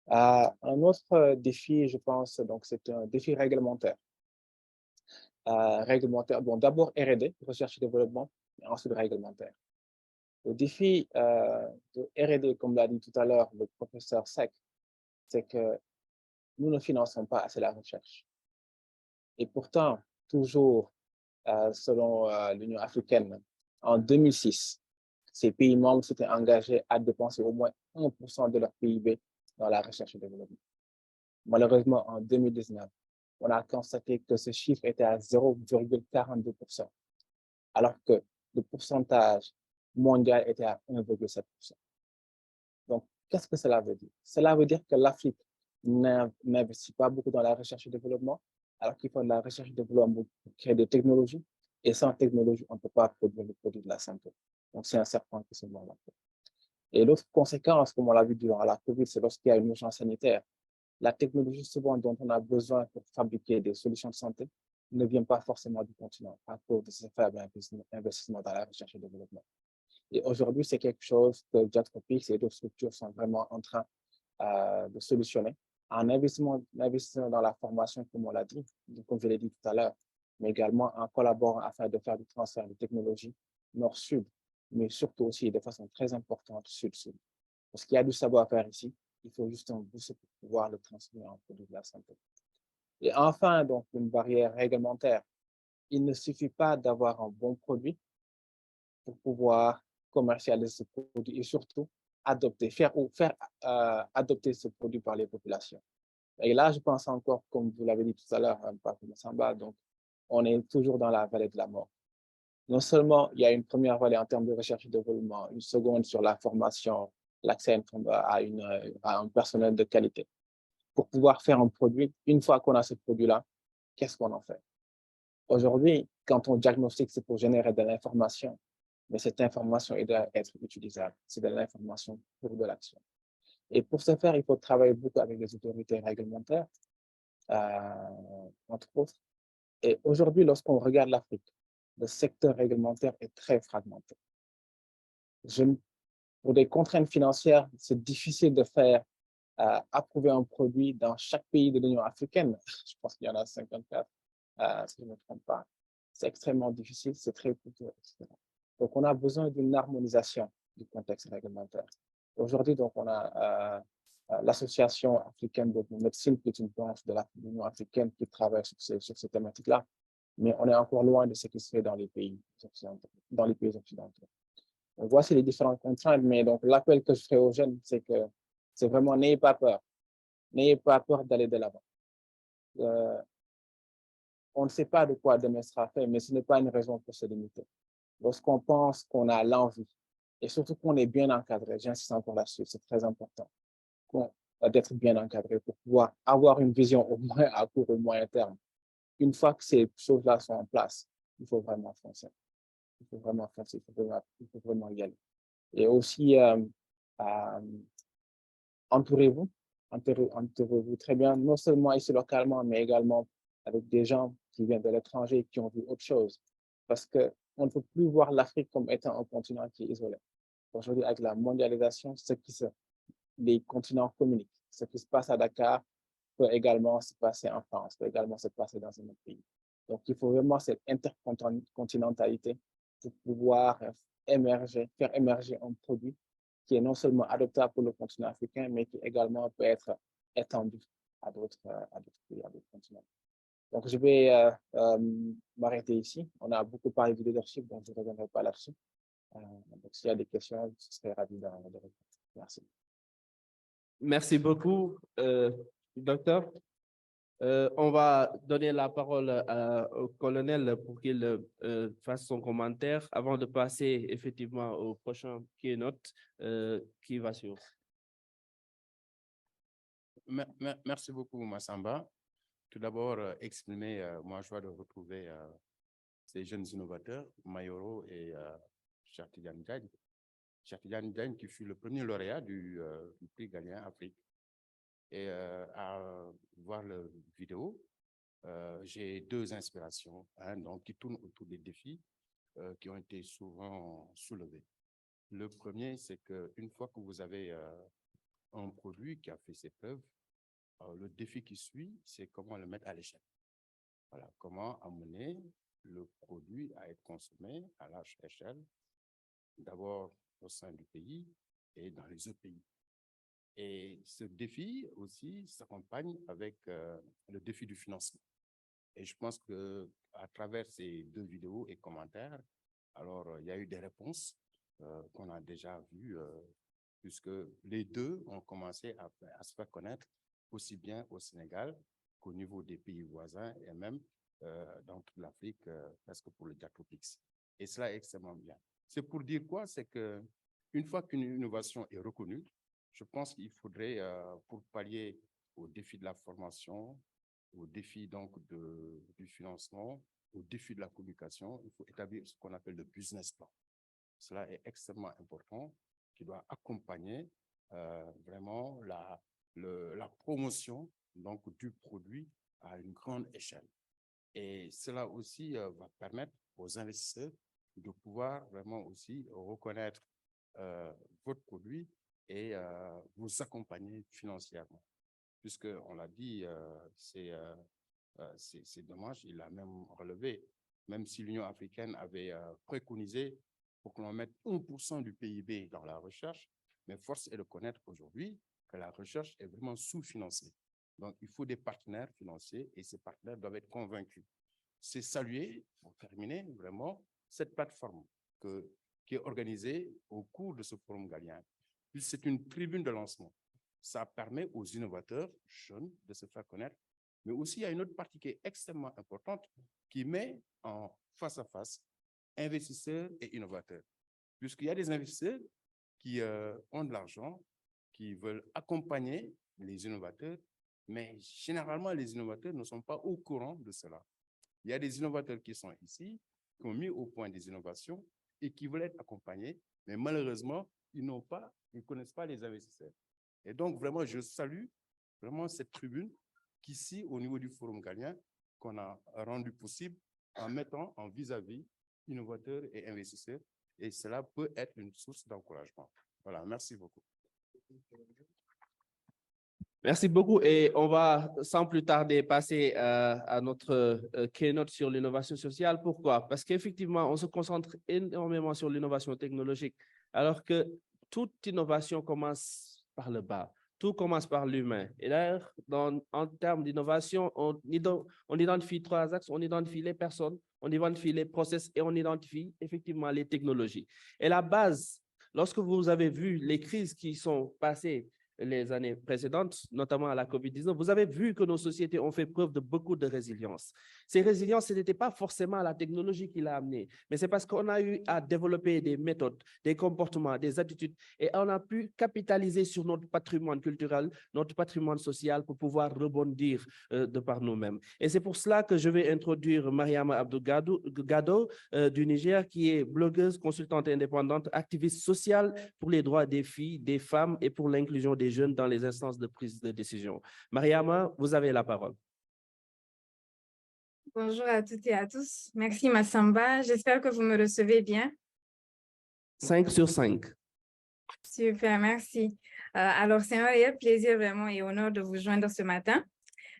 Un autre défi, je pense, donc c'est un défi réglementaire. Réglementaire, bon, d'abord R&D, recherche et développement, et ensuite réglementaire. Le défi de R&D, comme l'a dit tout à l'heure le professeur Seck, c'est que nous ne finançons pas assez la recherche. Et pourtant, toujours selon l'Union africaine, en 2006, ces pays membres s'étaient engagés à dépenser au moins 1% de leur PIB dans la recherche et développement. Malheureusement, en 2019, on a constaté que ce chiffre était à 0,42%, alors que le pourcentage mondial était à 1,7%. Donc, qu'est-ce que cela veut dire? Cela veut dire que l'Afrique n'investit pas beaucoup dans la recherche et développement, alors qu'il faut de la recherche et développement pour créer des technologies, et sans technologie, on ne peut pas produire le produit de la santé. Donc, c'est un serpent qui se mord la queue. Et l'autre conséquence, comme on l'a vu durant la COVID, c'est lorsqu'il y a une urgence sanitaire. La technologie souvent dont on a besoin pour fabriquer des solutions de santé ne vient pas forcément du continent à cause de ces faibles investissements dans la recherche et développement. Et aujourd'hui, c'est quelque chose que Jatropix et d'autres structures sont vraiment en train de solutionner en investissant dans la formation, comme on l'a dit, comme je l'ai dit tout à l'heure, mais également en collaborant afin de faire du transfert de technologies nord-sud, mais surtout aussi de façon très importante sud-sud. Parce qu'il y a du savoir-faire ici, il faut juste un boost pour pouvoir le transformer en produit de la santé. Et enfin, donc, une barrière réglementaire. Il ne suffit pas d'avoir un bon produit pour pouvoir commercialiser ce produit et surtout faire adopter ce produit par les populations. Et là, je pense encore, comme vous l'avez dit tout à l'heure, par Massamba, donc on est toujours dans la vallée de la mort. Non seulement il y a une première vallée en termes de recherche et développement, une seconde sur la formation, l'accès à un personnel de qualité. Pour pouvoir faire un produit, une fois qu'on a ce produit-là, qu'est-ce qu'on en fait? Aujourd'hui, quand on diagnostique, c'est pour générer de l'information, mais cette information doit être utilisable. C'est de l'information pour de l'action. Et pour ce faire, il faut travailler beaucoup avec les autorités réglementaires, entre autres. Et aujourd'hui, lorsqu'on regarde l'Afrique, le secteur réglementaire est très fragmenté. Pour des contraintes financières, c'est difficile de faire approuver un produit dans chaque pays de l'Union africaine. Je pense qu'il y en a 54, si je ne me trompe pas. C'est extrêmement difficile, c'est très coûteux, etc. Donc, on a besoin d'une harmonisation du contexte réglementaire. Aujourd'hui, donc, on a l'Association africaine de médecine, qui est une branche de l'Union africaine qui travaille sur ces thématiques-là. Mais on est encore loin de ce qui se fait dans les pays occidentaux. Donc, voici les différentes contraintes, mais donc l'appel que je ferai aux jeunes, c'est que c'est vraiment n'ayez pas peur. N'ayez pas peur d'aller de l'avant. On ne sait pas de quoi demain sera fait, mais ce n'est pas une raison pour se limiter. Lorsqu'on pense qu'on a l'envie, et surtout qu'on est bien encadré, j'insiste encore là-dessus, c'est très important, d'être bien encadré pour pouvoir avoir une vision au moins à court et moyen terme. Une fois que ces choses-là sont en place, il faut vraiment foncer. Il faut vraiment foncer, il faut vraiment y aller. Et aussi, entourez-vous très bien, non seulement ici localement, mais également avec des gens qui viennent de l'étranger, qui ont vu autre chose. Parce qu'on ne peut plus voir l'Afrique comme étant un continent qui est isolé. Aujourd'hui, avec la mondialisation, les continents communiquent. Ce qui se passe à Dakar peut également se passer en France, peut également se passer dans un autre pays. Donc, il faut vraiment cette intercontinentalité pour pouvoir faire émerger un produit qui est non seulement adoptable pour le continent africain, mais qui également peut être étendu à d'autres pays, à d'autres continents. Donc, je vais m'arrêter ici. On a beaucoup parlé du leadership, donc je ne reviendrai pas là-dessus. Donc, s'il y a des questions, je serai ravi de répondre. Merci. Merci beaucoup, docteur. On va donner la parole au colonel pour qu'il fasse son commentaire avant de passer effectivement au prochain keynote qui va suivre. Merci beaucoup, Massamba. Tout d'abord, exprimer ma joie de retrouver ces jeunes innovateurs, Mayoro et Cheikh Tidiane Diagne. Cheikh Tidiane Diagne qui fut le premier lauréat du prix Galien Afrique. Et à voir la vidéo, j'ai deux inspirations donc, qui tournent autour des défis qui ont été souvent soulevés. Le premier, c'est qu'une fois que vous avez un produit qui a fait ses preuves, le défi qui suit, c'est comment le mettre à l'échelle. Voilà, comment amener le produit à être consommé à large échelle, d'abord au sein du pays et dans les autres pays. Et ce défi aussi s'accompagne avec le défi du financement. Et je pense qu'à travers ces deux vidéos et commentaires, alors il y a eu des réponses qu'on a déjà vues, puisque les deux ont commencé à se faire connaître aussi bien au Sénégal qu'au niveau des pays voisins et même dans toute l'Afrique, presque pour le Diatropix. Et cela est extrêmement bien. C'est pour dire quoi? C'est qu'une fois qu'une innovation est reconnue, je pense qu'il faudrait, pour pallier au défi de la formation, au défi donc du financement, au défi de la communication, il faut établir ce qu'on appelle le business plan. Cela est extrêmement important, qui doit accompagner vraiment la promotion donc, du produit à une grande échelle. Et cela aussi va permettre aux investisseurs de pouvoir vraiment aussi reconnaître votre produit et vous accompagner financièrement. Puisqu'on l'a dit, c'est dommage, il a même relevé, même si l'Union africaine avait préconisé pour que l'on mette 1% du PIB dans la recherche, mais force est de connaître aujourd'hui que la recherche est vraiment sous-financée. Donc, il faut des partenaires financiers et ces partenaires doivent être convaincus. C'est saluer, pour terminer, vraiment, cette plateforme qui est organisée au cours de ce forum galien. C'est une tribune de lancement. Ça permet aux innovateurs jeunes de se faire connaître, mais aussi il y a une autre partie qui est extrêmement importante qui met en face à face investisseurs et innovateurs. Puisqu'il y a des investisseurs qui ont de l'argent, qui veulent accompagner les innovateurs, mais généralement, les innovateurs ne sont pas au courant de cela. Il y a des innovateurs qui sont ici, qui ont mis au point des innovations et qui veulent être accompagnés, mais malheureusement, ils ne connaissent pas les investisseurs. Et donc, vraiment, je salue vraiment cette tribune qu'ici, au niveau du Forum Galien, qu'on a rendu possible en mettant en vis-à-vis innovateurs et investisseurs. Et cela peut être une source d'encouragement. Voilà, merci beaucoup. Merci beaucoup et on va sans plus tarder passer à notre keynote sur l'innovation sociale. Pourquoi? Parce qu'effectivement, on se concentre énormément sur l'innovation technologique, alors que toute innovation commence par le bas. Tout commence par l'humain. Et d'ailleurs, en termes d'innovation, on identifie trois axes. On identifie les personnes, on identifie les process et on identifie effectivement les technologies. Et la base, lorsque vous avez vu les crises qui sont passées les années précédentes, notamment à la COVID-19, vous avez vu que nos sociétés ont fait preuve de beaucoup de résilience. Ces résiliences, ce n'était pas forcément la technologie qui l'a amené, mais c'est parce qu'on a eu à développer des méthodes, des comportements, des attitudes, et on a pu capitaliser sur notre patrimoine culturel, notre patrimoine social pour pouvoir rebondir de par nous-mêmes. Et c'est pour cela que je vais introduire Mariama Abdou Gado du Niger, qui est blogueuse, consultante indépendante, activiste sociale pour les droits des filles, des femmes et pour l'inclusion des jeunes dans les instances de prise de décision. Mariama, vous avez la parole. Bonjour à toutes et à tous. Merci Massamba. J'espère que vous me recevez bien. 5 sur 5. Super, merci. Alors, c'est un réel plaisir vraiment et honneur de vous joindre ce matin.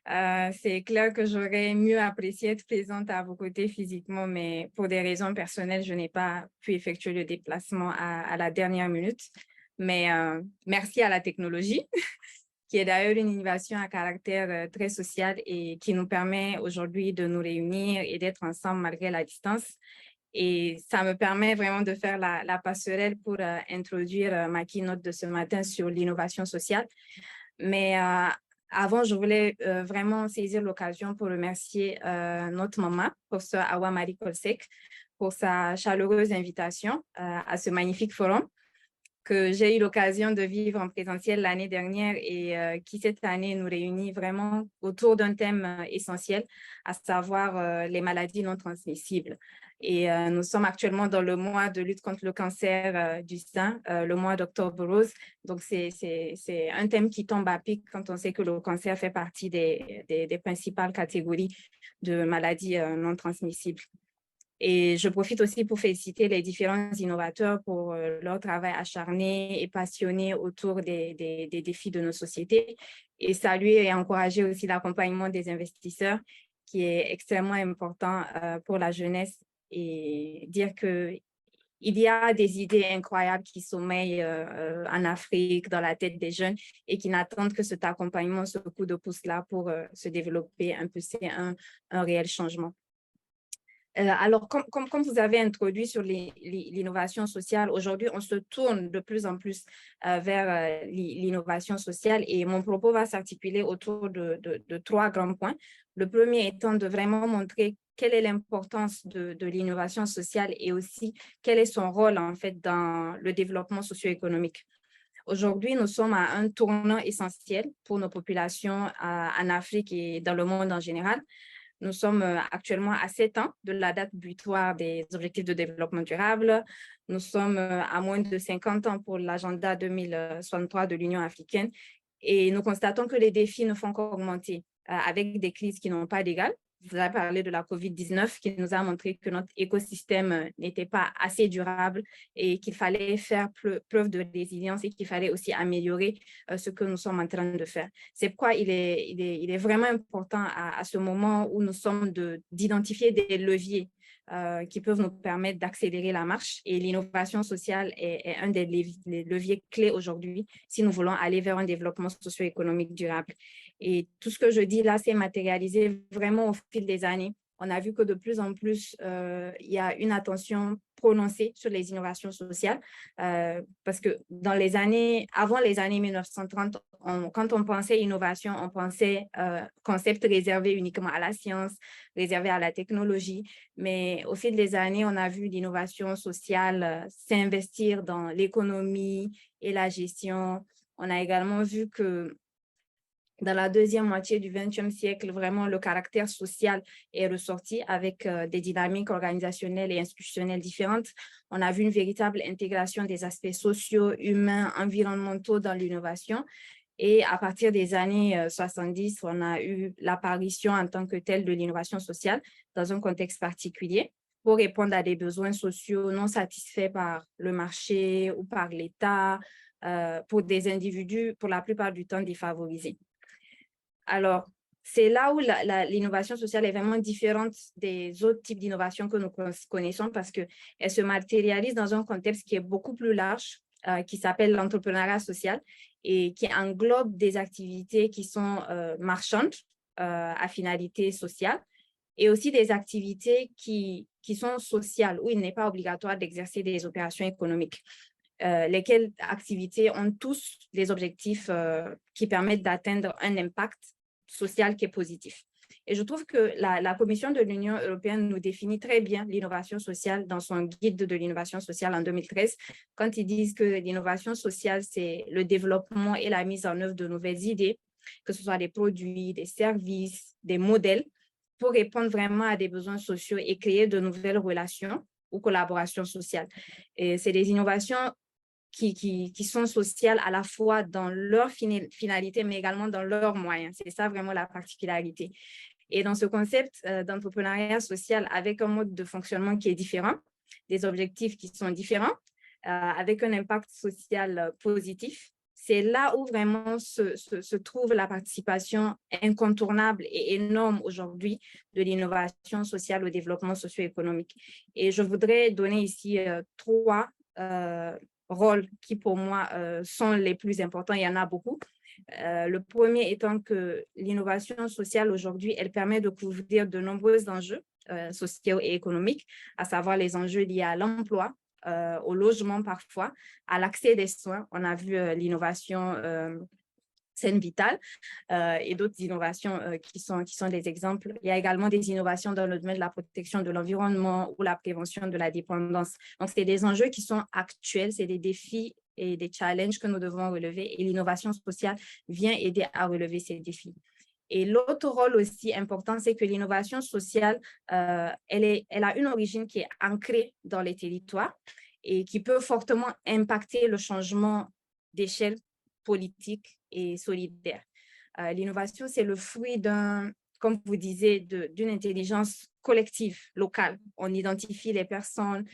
C'est clair que j'aurais mieux apprécié être présente à vos côtés physiquement, mais pour des raisons personnelles, je n'ai pas pu effectuer le déplacement à la dernière minute. Mais merci à la technologie qui est d'ailleurs une innovation à caractère très social et qui nous permet aujourd'hui de nous réunir et d'être ensemble malgré la distance. Et ça me permet vraiment de faire la passerelle pour introduire ma keynote de ce matin sur l'innovation sociale. Mais avant, je voulais vraiment saisir l'occasion pour remercier notre maman, professeur Awa Marie Kolsek, pour sa chaleureuse invitation à ce magnifique forum que j'ai eu l'occasion de vivre en présentiel l'année dernière et qui cette année nous réunit vraiment autour d'un thème essentiel, à savoir les maladies non transmissibles. Et nous sommes actuellement dans le mois de lutte contre le cancer du sein, le mois d'octobre rose. Donc, c'est un thème qui tombe à pic quand on sait que le cancer fait partie des principales catégories de maladies non transmissibles. Et je profite aussi pour féliciter les différents innovateurs pour leur travail acharné et passionné autour des défis de nos sociétés et saluer et encourager aussi l'accompagnement des investisseurs qui est extrêmement important pour la jeunesse et dire qu'il y a des idées incroyables qui sommeillent en Afrique, dans la tête des jeunes et qui n'attendent que cet accompagnement, ce coup de pouce-là pour se développer, impulser un réel changement. Alors, comme vous avez introduit sur l'innovation sociale, aujourd'hui, on se tourne de plus en plus vers l'innovation sociale et mon propos va s'articuler autour de trois grands points. Le premier étant de vraiment montrer quelle est l'importance de l'innovation sociale et aussi quel est son rôle en fait dans le développement socio-économique. Aujourd'hui, nous sommes à un tournant essentiel pour nos populations en Afrique et dans le monde en général. Nous sommes actuellement à 7 ans de la date butoir des objectifs de développement durable. Nous sommes à moins de 50 ans pour l'agenda 2063 de l'Union africaine et nous constatons que les défis ne font qu'augmenter avec des crises qui n'ont pas d'égal. Vous avez parlé de la COVID-19 qui nous a montré que notre écosystème n'était pas assez durable et qu'il fallait faire preuve de résilience et qu'il fallait aussi améliorer ce que nous sommes en train de faire. C'est pourquoi il est vraiment important à ce moment où nous sommes d'identifier des leviers qui peuvent nous permettre d'accélérer la marche et l'innovation sociale est un des leviers clés aujourd'hui si nous voulons aller vers un développement socio-économique durable. Et tout ce que je dis là, c'est matérialisé vraiment au fil des années. On a vu que de plus en plus, il y a une attention prononcée sur les innovations sociales parce que avant les années 1930, quand on pensait innovation, on pensait concept réservé uniquement à la science, réservé à la technologie. Mais au fil des années, on a vu l'innovation sociale s'investir dans l'économie et la gestion. On a également vu que dans la deuxième moitié du XXe siècle, vraiment, le caractère social est ressorti avec des dynamiques organisationnelles et institutionnelles différentes. On a vu une véritable intégration des aspects sociaux, humains, environnementaux dans l'innovation. Et à partir des années 70, on a eu l'apparition en tant que telle de l'innovation sociale dans un contexte particulier pour répondre à des besoins sociaux non satisfaits par le marché ou par l'État, pour des individus, pour la plupart du temps, défavorisés. Alors, c'est là où l'innovation sociale est vraiment différente des autres types d'innovation que nous connaissons parce qu'elle se matérialise dans un contexte qui est beaucoup plus large, qui s'appelle l'entrepreneuriat social et qui englobe des activités qui sont marchandes à finalité sociale et aussi des activités qui sont sociales où il n'est pas obligatoire d'exercer des opérations économiques. Lesquelles activités ont tous des objectifs qui permettent d'atteindre un impact social qui est positif. Et je trouve que la Commission de l'Union européenne nous définit très bien l'innovation sociale dans son guide de l'innovation sociale en 2013, quand ils disent que l'innovation sociale, c'est le développement et la mise en œuvre de nouvelles idées, que ce soit des produits, des services, des modèles, pour répondre vraiment à des besoins sociaux et créer de nouvelles relations ou collaborations sociales. Et c'est des innovations qui sont sociales à la fois dans leur finalité, mais également dans leurs moyens. C'est ça vraiment la particularité. Et dans ce concept d'entrepreneuriat social avec un mode de fonctionnement qui est différent, des objectifs qui sont différents, avec un impact social positif, c'est là où vraiment se trouve la participation incontournable et énorme aujourd'hui de l'innovation sociale au développement socio-économique. Et je voudrais donner ici trois rôles qui pour moi sont les plus importants, il y en a beaucoup, Le premier étant que l'innovation sociale aujourd'hui, elle permet de couvrir de nombreux enjeux sociaux et économiques, à savoir les enjeux liés à l'emploi, au logement parfois, à l'accès des soins. On a vu l'innovation Scène Vitale et d'autres innovations qui sont des exemples. Il y a également des innovations dans le domaine de la protection de l'environnement ou la prévention de la dépendance. Donc, c'est des enjeux qui sont actuels, c'est des défis et des challenges que nous devons relever et l'innovation sociale vient aider à relever ces défis. Et l'autre rôle aussi important, c'est que l'innovation sociale, elle a une origine qui est ancrée dans les territoires et qui peut fortement impacter le changement d'échelle politique et solidaire. L'innovation, c'est le fruit comme vous disiez, d'une intelligence collective, locale. On identifie les personnes.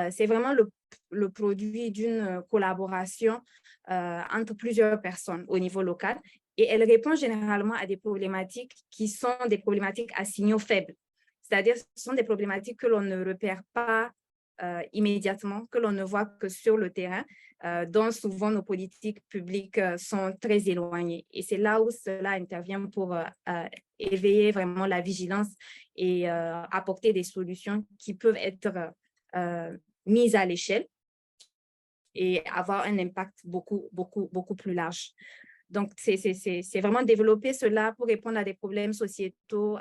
C'est vraiment le produit d'une collaboration entre plusieurs personnes au niveau local. Et elle répond généralement à des problématiques qui sont des problématiques à signaux faibles. C'est-à-dire, ce sont des problématiques que l'on ne repère pas immédiatement, que l'on ne voit que sur le terrain, dont souvent nos politiques publiques sont très éloignées. Et c'est là où cela intervient pour éveiller vraiment la vigilance et apporter des solutions qui peuvent être mises à l'échelle et avoir un impact beaucoup plus large. Donc, c'est vraiment développer cela pour répondre à des problèmes sociétaux,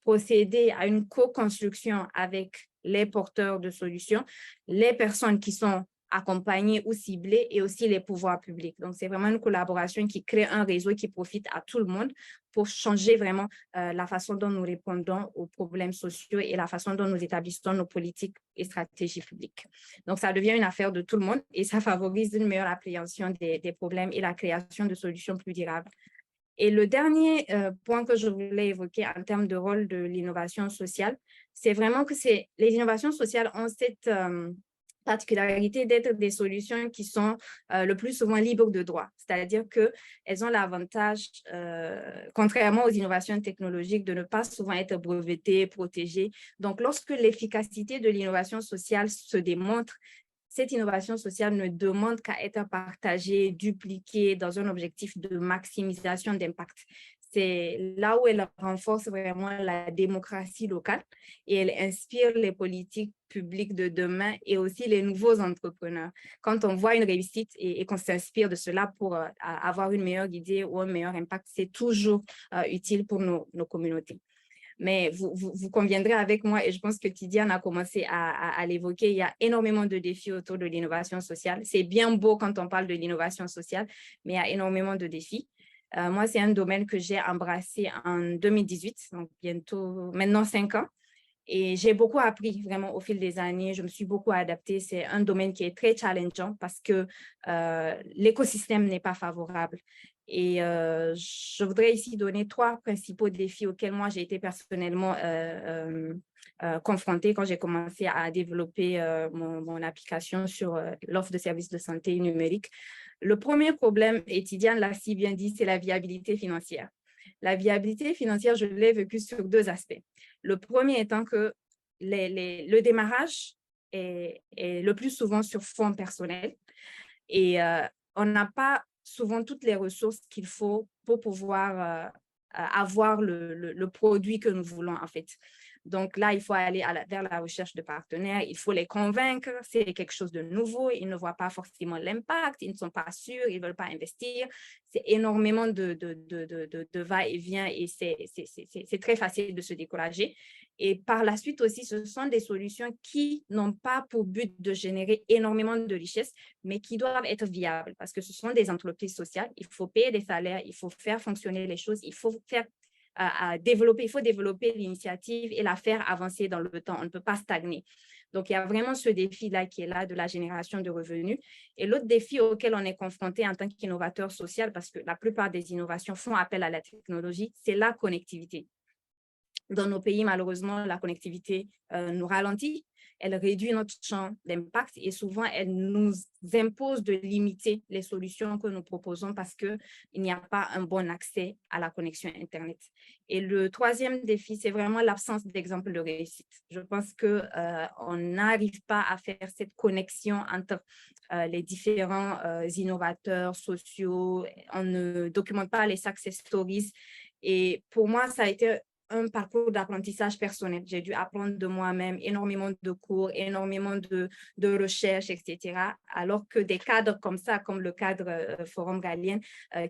procéder à une co-construction avec les porteurs de solutions, les personnes qui sont accompagnées ou ciblées et aussi les pouvoirs publics. Donc, c'est vraiment une collaboration qui crée un réseau qui profite à tout le monde pour changer vraiment la façon dont nous répondons aux problèmes sociaux et la façon dont nous établissons nos politiques et stratégies publiques. Donc, ça devient une affaire de tout le monde et ça favorise une meilleure appréhension des problèmes et la création de solutions plus durables. Et le dernier point que je voulais évoquer en termes de rôle de l'innovation sociale, c'est vraiment que les innovations sociales ont cette particularité d'être des solutions qui sont le plus souvent libres de droit, c'est-à-dire qu'elles ont l'avantage, contrairement aux innovations technologiques, de ne pas souvent être brevetées, protégées. Donc, lorsque l'efficacité de l'innovation sociale se démontre, cette innovation sociale ne demande qu'à être partagée, dupliquée dans un objectif de maximisation d'impact. C'est là où elle renforce vraiment la démocratie locale et elle inspire les politiques publiques de demain et aussi les nouveaux entrepreneurs. Quand on voit une réussite et qu'on s'inspire de cela pour avoir une meilleure idée ou un meilleur impact, c'est toujours utile pour nos communautés. Mais vous conviendrez avec moi, et je pense que Tidiane a commencé à l'évoquer, il y a énormément de défis autour de l'innovation sociale. C'est bien beau quand on parle de l'innovation sociale, mais il y a énormément de défis. Moi, c'est un domaine que j'ai embrassé en 2018, donc maintenant 5 ans. Et j'ai beaucoup appris vraiment au fil des années. Je me suis beaucoup adaptée. C'est un domaine qui est très challengeant parce que l'écosystème n'est pas favorable. Et je voudrais ici donner 3 principaux défis auxquels moi j'ai été personnellement confrontée quand j'ai commencé à développer mon application sur l'offre de services de santé numérique. Le premier problème, et Tidiane l'a si bien dit, c'est la viabilité financière. La viabilité financière, je l'ai vécue sur 2 aspects. Le premier étant que le démarrage est le plus souvent sur fonds personnels et on n'a pas souvent toutes les ressources qu'il faut pour pouvoir avoir le produit que nous voulons en fait. Donc là, il faut aller vers la recherche de partenaires, il faut les convaincre, c'est quelque chose de nouveau, ils ne voient pas forcément l'impact, ils ne sont pas sûrs, ils ne veulent pas investir. C'est énormément de va-et-vient et c'est très facile de se décourager. Et par la suite aussi, ce sont des solutions qui n'ont pas pour but de générer énormément de richesses, mais qui doivent être viables parce que ce sont des entreprises sociales. Il faut payer des salaires, il faut faire fonctionner les choses, il faut développer l'initiative et la faire avancer dans le temps. On ne peut pas stagner. Donc, il y a vraiment ce défi-là qui est là de la génération de revenus. Et l'autre défi auquel on est confronté en tant qu'innovateur social, parce que la plupart des innovations font appel à la technologie, c'est la connectivité. Dans nos pays, malheureusement, la connectivité nous ralentit. elle réduit notre champ d'impact et souvent, elle nous impose de limiter les solutions que nous proposons parce qu'il n'y a pas un bon accès à la connexion Internet. Et le troisième défi, c'est vraiment l'absence d'exemple de réussite. Je pense qu'on n'arrive pas à faire cette connexion entre les différents innovateurs sociaux. On ne documente pas les success stories. Et pour moi, ça a été un parcours d'apprentissage personnel. J'ai dû apprendre de moi-même énormément de cours, énormément de recherches, etc. Alors que des cadres comme ça, comme le cadre Forum Galien,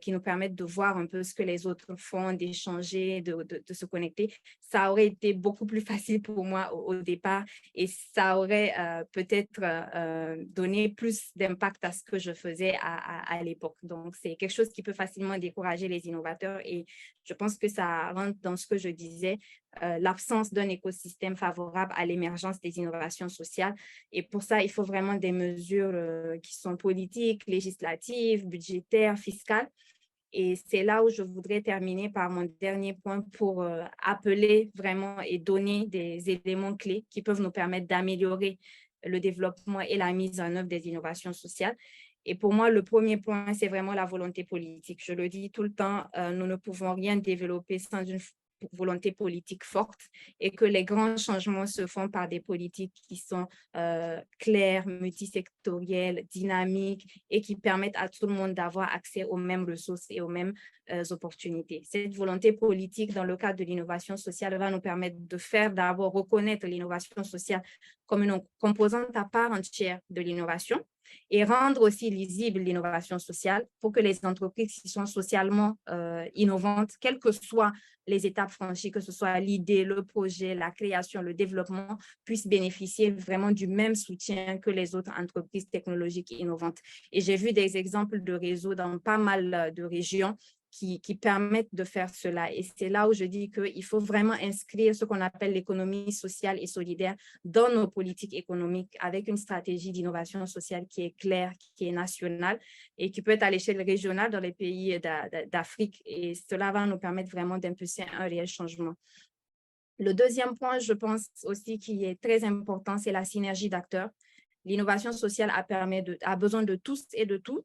qui nous permettent de voir un peu ce que les autres font, d'échanger, de se connecter, ça aurait été beaucoup plus facile pour moi au départ et ça aurait peut-être donné plus d'impact à ce que je faisais à l'époque. Donc, c'est quelque chose qui peut facilement décourager les innovateurs et je pense que ça rentre dans ce que je disais, l'absence d'un écosystème favorable à l'émergence des innovations sociales. Et pour ça, il faut vraiment des mesures qui sont politiques, législatives, budgétaires, fiscales. Et c'est là où je voudrais terminer par mon dernier point pour appeler vraiment et donner des éléments clés qui peuvent nous permettre d'améliorer le développement et la mise en œuvre des innovations sociales. Et pour moi, le premier point, c'est vraiment la volonté politique. Je le dis tout le temps, nous ne pouvons rien développer sans une volonté politique forte et que les grands changements se font par des politiques qui sont claires, multisectorielles, dynamiques et qui permettent à tout le monde d'avoir accès aux mêmes ressources et aux mêmes opportunités. Cette volonté politique, dans le cadre de l'innovation sociale, va nous permettre de faire d'abord reconnaître l'innovation sociale comme une composante à part entière de l'innovation et rendre aussi lisible l'innovation sociale pour que les entreprises qui sont socialement innovantes, quelles que soient les étapes franchies, que ce soit l'idée, le projet, la création, le développement, puissent bénéficier vraiment du même soutien que les autres entreprises technologiques innovantes. Et j'ai vu des exemples de réseaux dans pas mal de régions qui permettent de faire cela. Et c'est là où je dis qu'il faut vraiment inscrire ce qu'on appelle l'économie sociale et solidaire dans nos politiques économiques avec une stratégie d'innovation sociale qui est claire, qui est nationale et qui peut être à l'échelle régionale dans les pays d'Afrique. Et cela va nous permettre vraiment d'impulser un réel changement. Le deuxième point, je pense aussi qui est très important, c'est la synergie d'acteurs. L'innovation sociale a besoin de tous et de tout.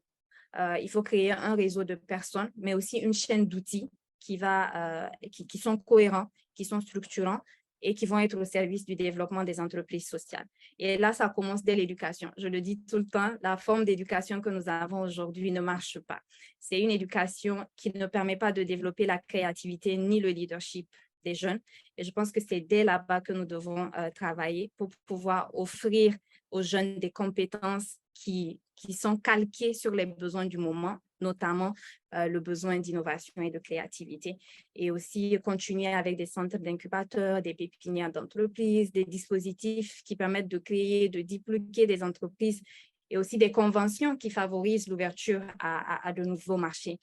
Il faut créer un réseau de personnes, mais aussi une chaîne d'outils qui sont cohérents, qui sont structurants et qui vont être au service du développement des entreprises sociales. Et là, ça commence dès l'éducation. Je le dis tout le temps, la forme d'éducation que nous avons aujourd'hui ne marche pas. C'est une éducation qui ne permet pas de développer la créativité ni le leadership des jeunes. Et je pense que c'est dès là-bas que nous devons travailler pour pouvoir offrir aux jeunes des compétences qui sont calquées sur les besoins du moment, notamment le besoin d'innovation et de créativité. Et aussi continuer avec des centres d'incubateurs, des pépinières d'entreprises, des dispositifs qui permettent de créer, de déployer des entreprises et aussi des conventions qui favorisent l'ouverture à de nouveaux marchés.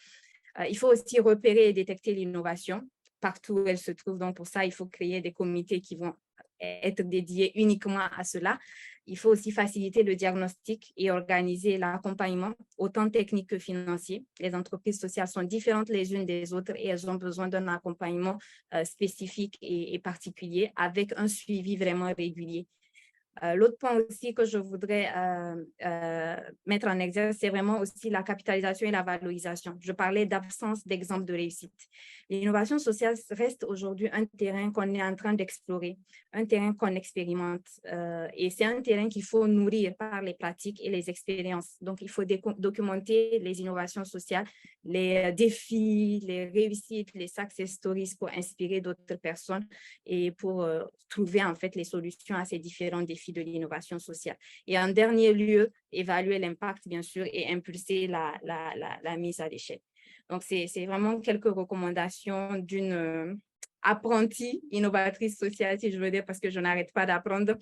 Il faut aussi repérer et détecter l'innovation partout où elle se trouve. Donc, pour ça, il faut créer des comités qui vont être dédiés uniquement à cela. Il faut aussi faciliter le diagnostic et organiser l'accompagnement, autant technique que financier. Les entreprises sociales sont différentes les unes des autres et elles ont besoin d'un accompagnement spécifique et particulier avec un suivi vraiment régulier. L'autre point aussi que je voudrais mettre en exergue, c'est vraiment aussi la capitalisation et la valorisation. Je parlais d'absence d'exemple de réussite. L'innovation sociale reste aujourd'hui un terrain qu'on est en train d'explorer, un terrain qu'on expérimente et c'est un terrain qu'il faut nourrir par les pratiques et les expériences. Donc, il faut documenter les innovations sociales, les défis, les réussites, les success stories pour inspirer d'autres personnes et pour trouver en fait les solutions à ces différents défis de l'innovation sociale. Et en dernier lieu, évaluer l'impact, bien sûr, et impulser la mise à l'échelle. Donc, c'est vraiment quelques recommandations d'une apprentie innovatrice sociale, si je veux dire, parce que je n'arrête pas d'apprendre.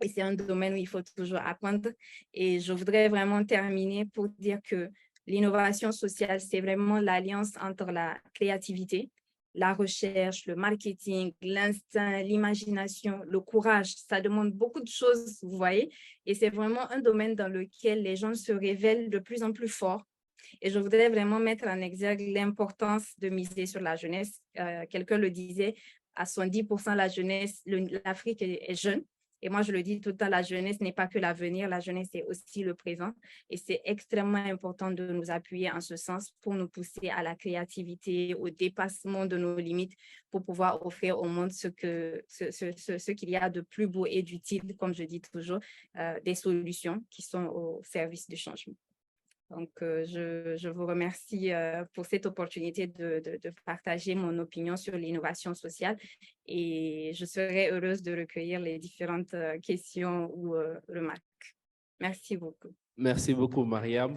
Et c'est un domaine où il faut toujours apprendre. Et je voudrais vraiment terminer pour dire que l'innovation sociale, c'est vraiment l'alliance entre la créativité, la recherche, le marketing, l'instinct, l'imagination, le courage. Ça demande beaucoup de choses, vous voyez. Et c'est vraiment un domaine dans lequel les gens se révèlent de plus en plus forts. Et je voudrais vraiment mettre en exergue l'importance de miser sur la jeunesse. Quelqu'un le disait, à 70% la jeunesse, l'Afrique est jeune. Et moi, je le dis tout le temps, la jeunesse n'est pas que l'avenir, la jeunesse est aussi le présent. Et c'est extrêmement important de nous appuyer en ce sens pour nous pousser à la créativité, au dépassement de nos limites, pour pouvoir offrir au monde ce qu'il y a de plus beau et d'utile, comme je dis toujours, des solutions qui sont au service du changement. Donc, je vous remercie pour cette opportunité de partager mon opinion sur l'innovation sociale et je serai heureuse de recueillir les différentes questions ou remarques. Merci beaucoup. Merci beaucoup, Mariam,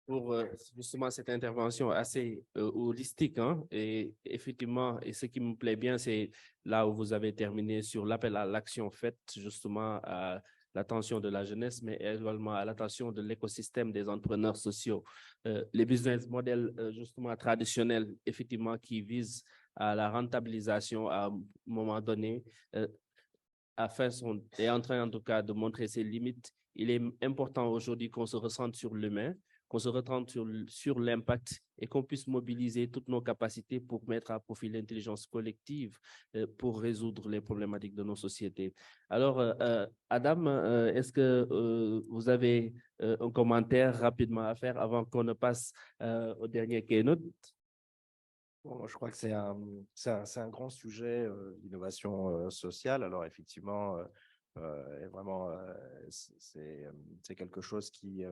pour justement cette intervention assez holistique. Hein, et effectivement, et ce qui me plaît bien, c'est là où vous avez terminé sur l'appel à l'action faite justement à l'attention de la jeunesse, mais également à l'attention de l'écosystème des entrepreneurs sociaux. Les business models justement traditionnels, effectivement, qui visent à la rentabilisation à un moment donné, est en train en tout cas de montrer ses limites. Il est important aujourd'hui qu'on se ressente sur l'humain, qu'on se ressente sur l'impact et qu'on puisse mobiliser toutes nos capacités pour mettre à profit l'intelligence collective pour résoudre les problématiques de nos sociétés. Alors, Adam, est-ce que vous avez un commentaire rapidement à faire avant qu'on ne passe au dernier keynote? Bon, je crois que c'est un grand sujet, l'innovation sociale. Alors effectivement, vraiment, c'est quelque chose qui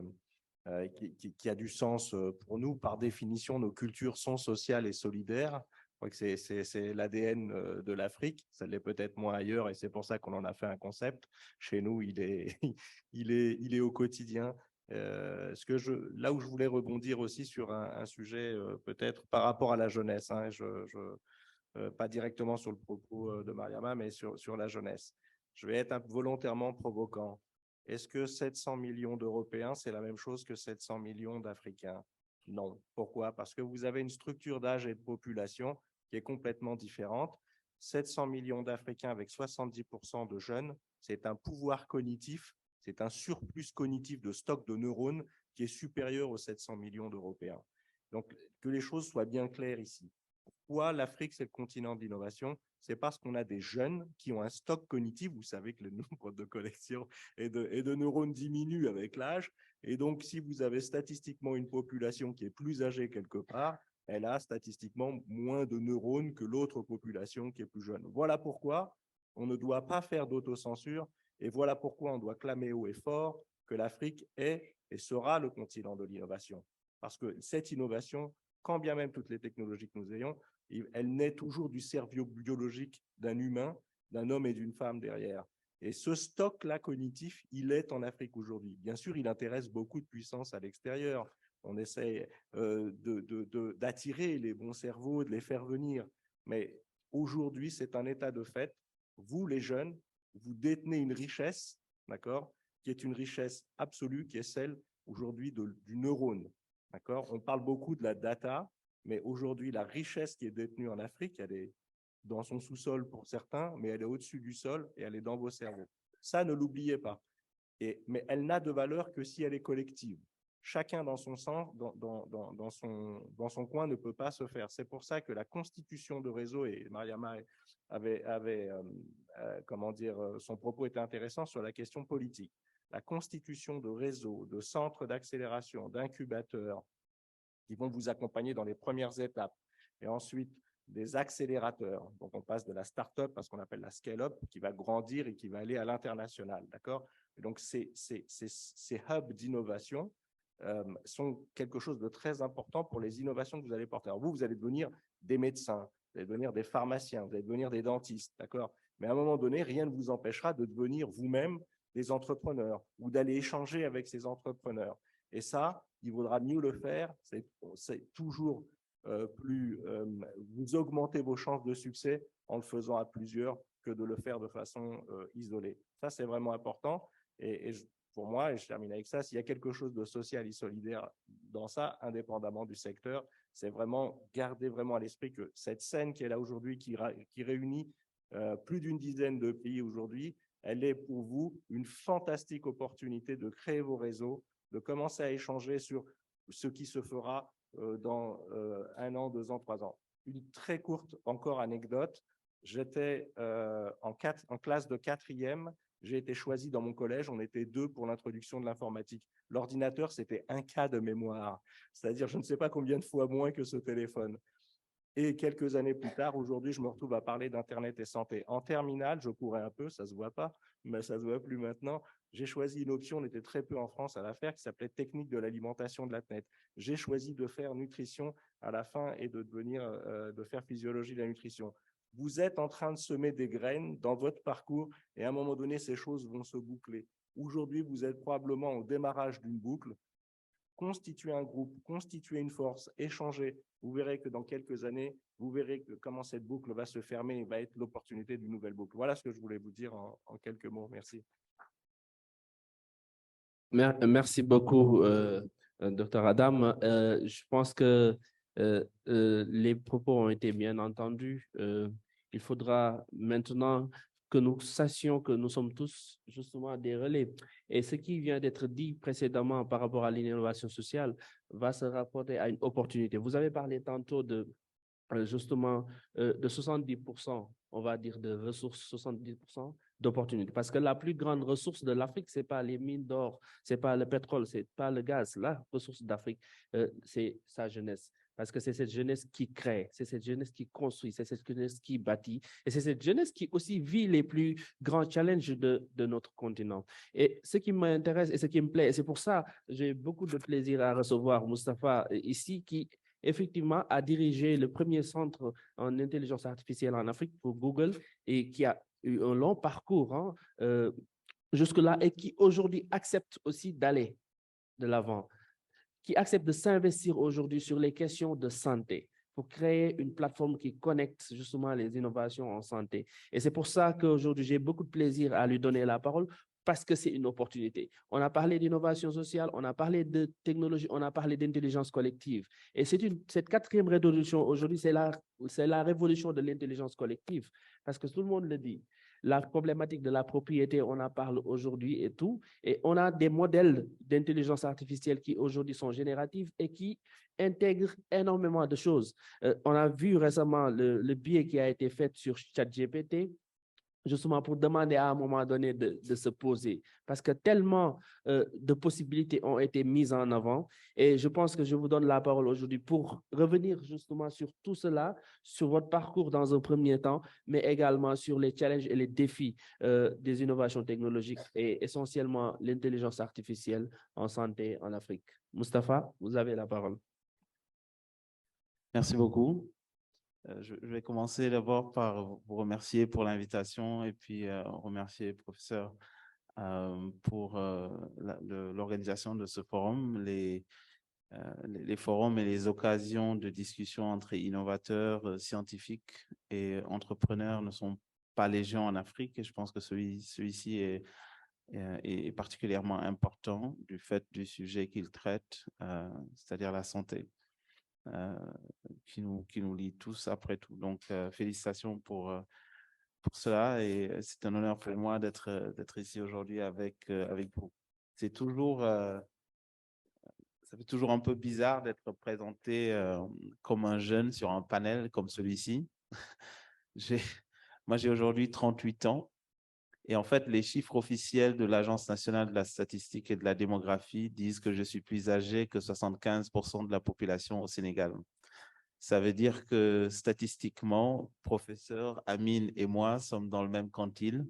a du sens pour nous. Par définition, nos cultures sont sociales et solidaires. Je crois que c'est l'ADN de l'Afrique. Ça l'est peut-être moins ailleurs et c'est pour ça qu'on en a fait un concept. Chez nous, il est au quotidien. Là où je voulais rebondir aussi sur un sujet peut-être par rapport à la jeunesse, hein, pas directement sur le propos de Mariama, mais sur la jeunesse. Je vais être volontairement provoquant. Est-ce que 700 millions d'Européens, c'est la même chose que 700 millions d'Africains? Non. Pourquoi? Parce que vous avez une structure d'âge et de population qui est complètement différente. 700 millions d'Africains avec 70% de jeunes, c'est un pouvoir cognitif, c'est un surplus cognitif de stock de neurones qui est supérieur aux 700 millions d'Européens. Donc, que les choses soient bien claires ici. Pourquoi l'Afrique, c'est le continent de l'innovation? C'est parce qu'on a des jeunes qui ont un stock cognitif. Vous savez que le nombre de connexions et de neurones diminue avec l'âge. Et donc, si vous avez statistiquement une population qui est plus âgée quelque part, elle a statistiquement moins de neurones que l'autre population qui est plus jeune. Voilà pourquoi on ne doit pas faire d'autocensure. Et voilà pourquoi on doit clamer haut et fort que l'Afrique est et sera le continent de l'innovation. Parce que cette innovation, quand bien même toutes les technologies que nous ayons, elle naît toujours du cerveau biologique d'un humain, d'un homme et d'une femme derrière. Et ce stock-là cognitif, il est en Afrique aujourd'hui. Bien sûr, il intéresse beaucoup de puissances à l'extérieur. On essaie d'attirer les bons cerveaux, de les faire venir. Mais aujourd'hui, c'est un état de fait. Vous, les jeunes, vous détenez une richesse, d'accord, qui est une richesse absolue, qui est celle aujourd'hui du neurone. D'accord? On parle beaucoup de la data, mais aujourd'hui, la richesse qui est détenue en Afrique, elle est dans son sous-sol pour certains, mais elle est au-dessus du sol et elle est dans vos cerveaux. Ça, ne l'oubliez pas. Mais elle n'a de valeur que si elle est collective. Chacun dans son sens, dans son coin, ne peut pas se faire. C'est pour ça que la constitution de réseau, et Mariama comment dire, son propos était intéressant sur la question politique. La constitution de réseaux, de centres d'accélération, d'incubateurs qui vont vous accompagner dans les premières étapes et ensuite des accélérateurs. Donc, on passe de la start-up à ce qu'on appelle la scale-up qui va grandir et qui va aller à l'international. D'accord? Donc, ces hubs d'innovation sont quelque chose de très important pour les innovations que vous allez porter. Alors, vous allez devenir des médecins, vous allez devenir des pharmaciens, vous allez devenir des dentistes, d'accord? Mais à un moment donné, rien ne vous empêchera de devenir vous-même des entrepreneurs ou d'aller échanger avec ces entrepreneurs. Et ça, il vaudra mieux le faire. C'est toujours vous augmentez vos chances de succès en le faisant à plusieurs que de le faire de façon isolée. Ça, c'est vraiment important. Pour moi, et je termine avec ça, s'il y a quelque chose de social et solidaire dans ça, indépendamment du secteur, c'est vraiment garder vraiment à l'esprit que cette scène qui est là aujourd'hui, qui réunit plus d'une dizaine de pays aujourd'hui, elle est pour vous une fantastique opportunité de créer vos réseaux, de commencer à échanger sur ce qui se fera dans 1 an, 2 ans, 3 ans. Une très courte encore anecdote. J'étais en classe de 4e, j'ai été choisi dans mon collège, on était 2 pour l'introduction de l'informatique. L'ordinateur, c'était 1 cas de mémoire, c'est-à-dire je ne sais pas combien de fois moins que ce téléphone. Et quelques années plus tard, aujourd'hui, je me retrouve à parler d'Internet et santé. En terminale, je courais un peu, ça ne se voit pas, mais ça ne se voit plus maintenant. J'ai choisi une option, on était très peu en France à la faire, qui s'appelait technique de l'alimentation de la tête. J'ai choisi de faire nutrition à la fin et de faire physiologie de la nutrition. Vous êtes en train de semer des graines dans votre parcours et à un moment donné, ces choses vont se boucler. Aujourd'hui, vous êtes probablement au démarrage d'une boucle. Constituer un groupe, constituer une force, échanger. Vous verrez que dans quelques années, vous verrez que comment cette boucle va se fermer et va être l'opportunité d'une nouvelle boucle. Voilà ce que je voulais vous dire en quelques mots. Merci. Merci beaucoup, Dr. Adam. Je pense que les propos ont été bien entendus. Il faudra maintenant que nous sachions que nous sommes tous justement des relais. Et ce qui vient d'être dit précédemment par rapport à l'innovation sociale va se rapporter à une opportunité. Vous avez parlé tantôt de justement de 70%, on va dire, de ressources, 70% d'opportunités. Parce que la plus grande ressource de l'Afrique, ce n'est pas les mines d'or, ce n'est pas le pétrole, ce n'est pas le gaz. La ressource d'Afrique, c'est sa jeunesse. Parce que c'est cette jeunesse qui crée, c'est cette jeunesse qui construit, c'est cette jeunesse qui bâtit, et c'est cette jeunesse qui aussi vit les plus grands challenges de notre continent. Et ce qui m'intéresse et ce qui me plaît, et c'est pour ça que j'ai beaucoup de plaisir à recevoir Moustapha ici, qui effectivement a dirigé le premier centre en intelligence artificielle en Afrique pour Google et qui a eu un long parcours jusque-là et qui aujourd'hui accepte aussi d'aller de l'avant, qui accepte de s'investir aujourd'hui sur les questions de santé pour créer une plateforme qui connecte justement les innovations en santé. Et c'est pour ça qu'aujourd'hui, j'ai beaucoup de plaisir à lui donner la parole parce que c'est une opportunité. On a parlé d'innovation sociale, on a parlé de technologie, on a parlé d'intelligence collective. Et cette 4e révolution aujourd'hui, c'est la révolution de l'intelligence collective parce que tout le monde le dit. La problématique de la propriété, on en parle aujourd'hui et tout. Et on a des modèles d'intelligence artificielle qui aujourd'hui sont génératifs et qui intègrent énormément de choses. On a vu récemment le biais qui a été fait sur ChatGPT, justement pour demander à un moment donné de se poser, parce que tellement de possibilités ont été mises en avant. Et je pense que je vous donne la parole aujourd'hui pour revenir justement sur tout cela, sur votre parcours dans un premier temps, mais également sur les challenges et les défis des innovations technologiques et essentiellement l'intelligence artificielle en santé en Afrique. Moustapha, vous avez la parole. Merci beaucoup. Je vais commencer d'abord par vous remercier pour l'invitation et puis remercier le professeur pour l'organisation de ce forum. Les forums et les occasions de discussion entre innovateurs, scientifiques et entrepreneurs ne sont pas légion en Afrique et je pense que celui-ci est particulièrement important du fait du sujet qu'il traite, c'est-à-dire la santé. Qui nous lie tous après tout. Donc, félicitations pour cela et c'est un honneur pour moi d'être ici aujourd'hui avec vous. C'est toujours, ça fait toujours un peu bizarre d'être présenté comme un jeune sur un panel comme celui-ci. Moi, j'ai aujourd'hui 38 ans. Et en fait, les chiffres officiels de l'Agence nationale de la statistique et de la démographie disent que je suis plus âgé que 75% de la population au Sénégal. Ça veut dire que statistiquement, professeur Amine et moi sommes dans le même quantile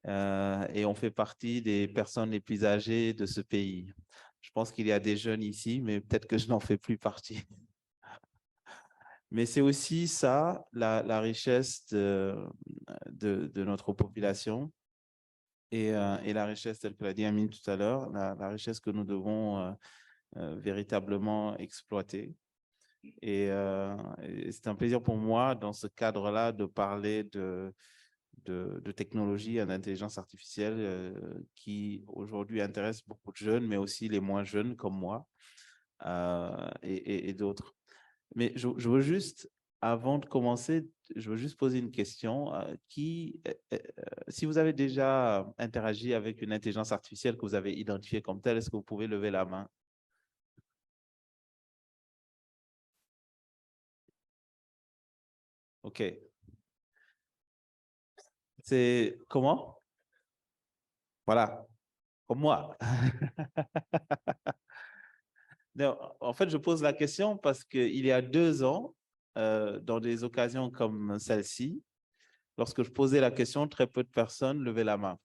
et on fait partie des personnes les plus âgées de ce pays. Je pense qu'il y a des jeunes ici, mais peut-être que je n'en fais plus partie. Mais c'est aussi ça, la richesse de notre population et la richesse, telle que l'a dit Amine tout à l'heure, la richesse que nous devons véritablement exploiter. Et c'est un plaisir pour moi, dans ce cadre-là, de parler de technologie et d'intelligence artificielle qui aujourd'hui intéresse beaucoup de jeunes, mais aussi les moins jeunes comme moi et d'autres. Mais je veux juste, avant de commencer, je veux juste poser une question. Si vous avez déjà interagi avec une intelligence artificielle que vous avez identifiée comme telle, est-ce que vous pouvez lever la main? OK. C'est comment? Voilà, comme moi. Non, en fait, je pose la question parce qu'il y a 2 ans, dans des occasions comme celle-ci, lorsque je posais la question, très peu de personnes levaient la main.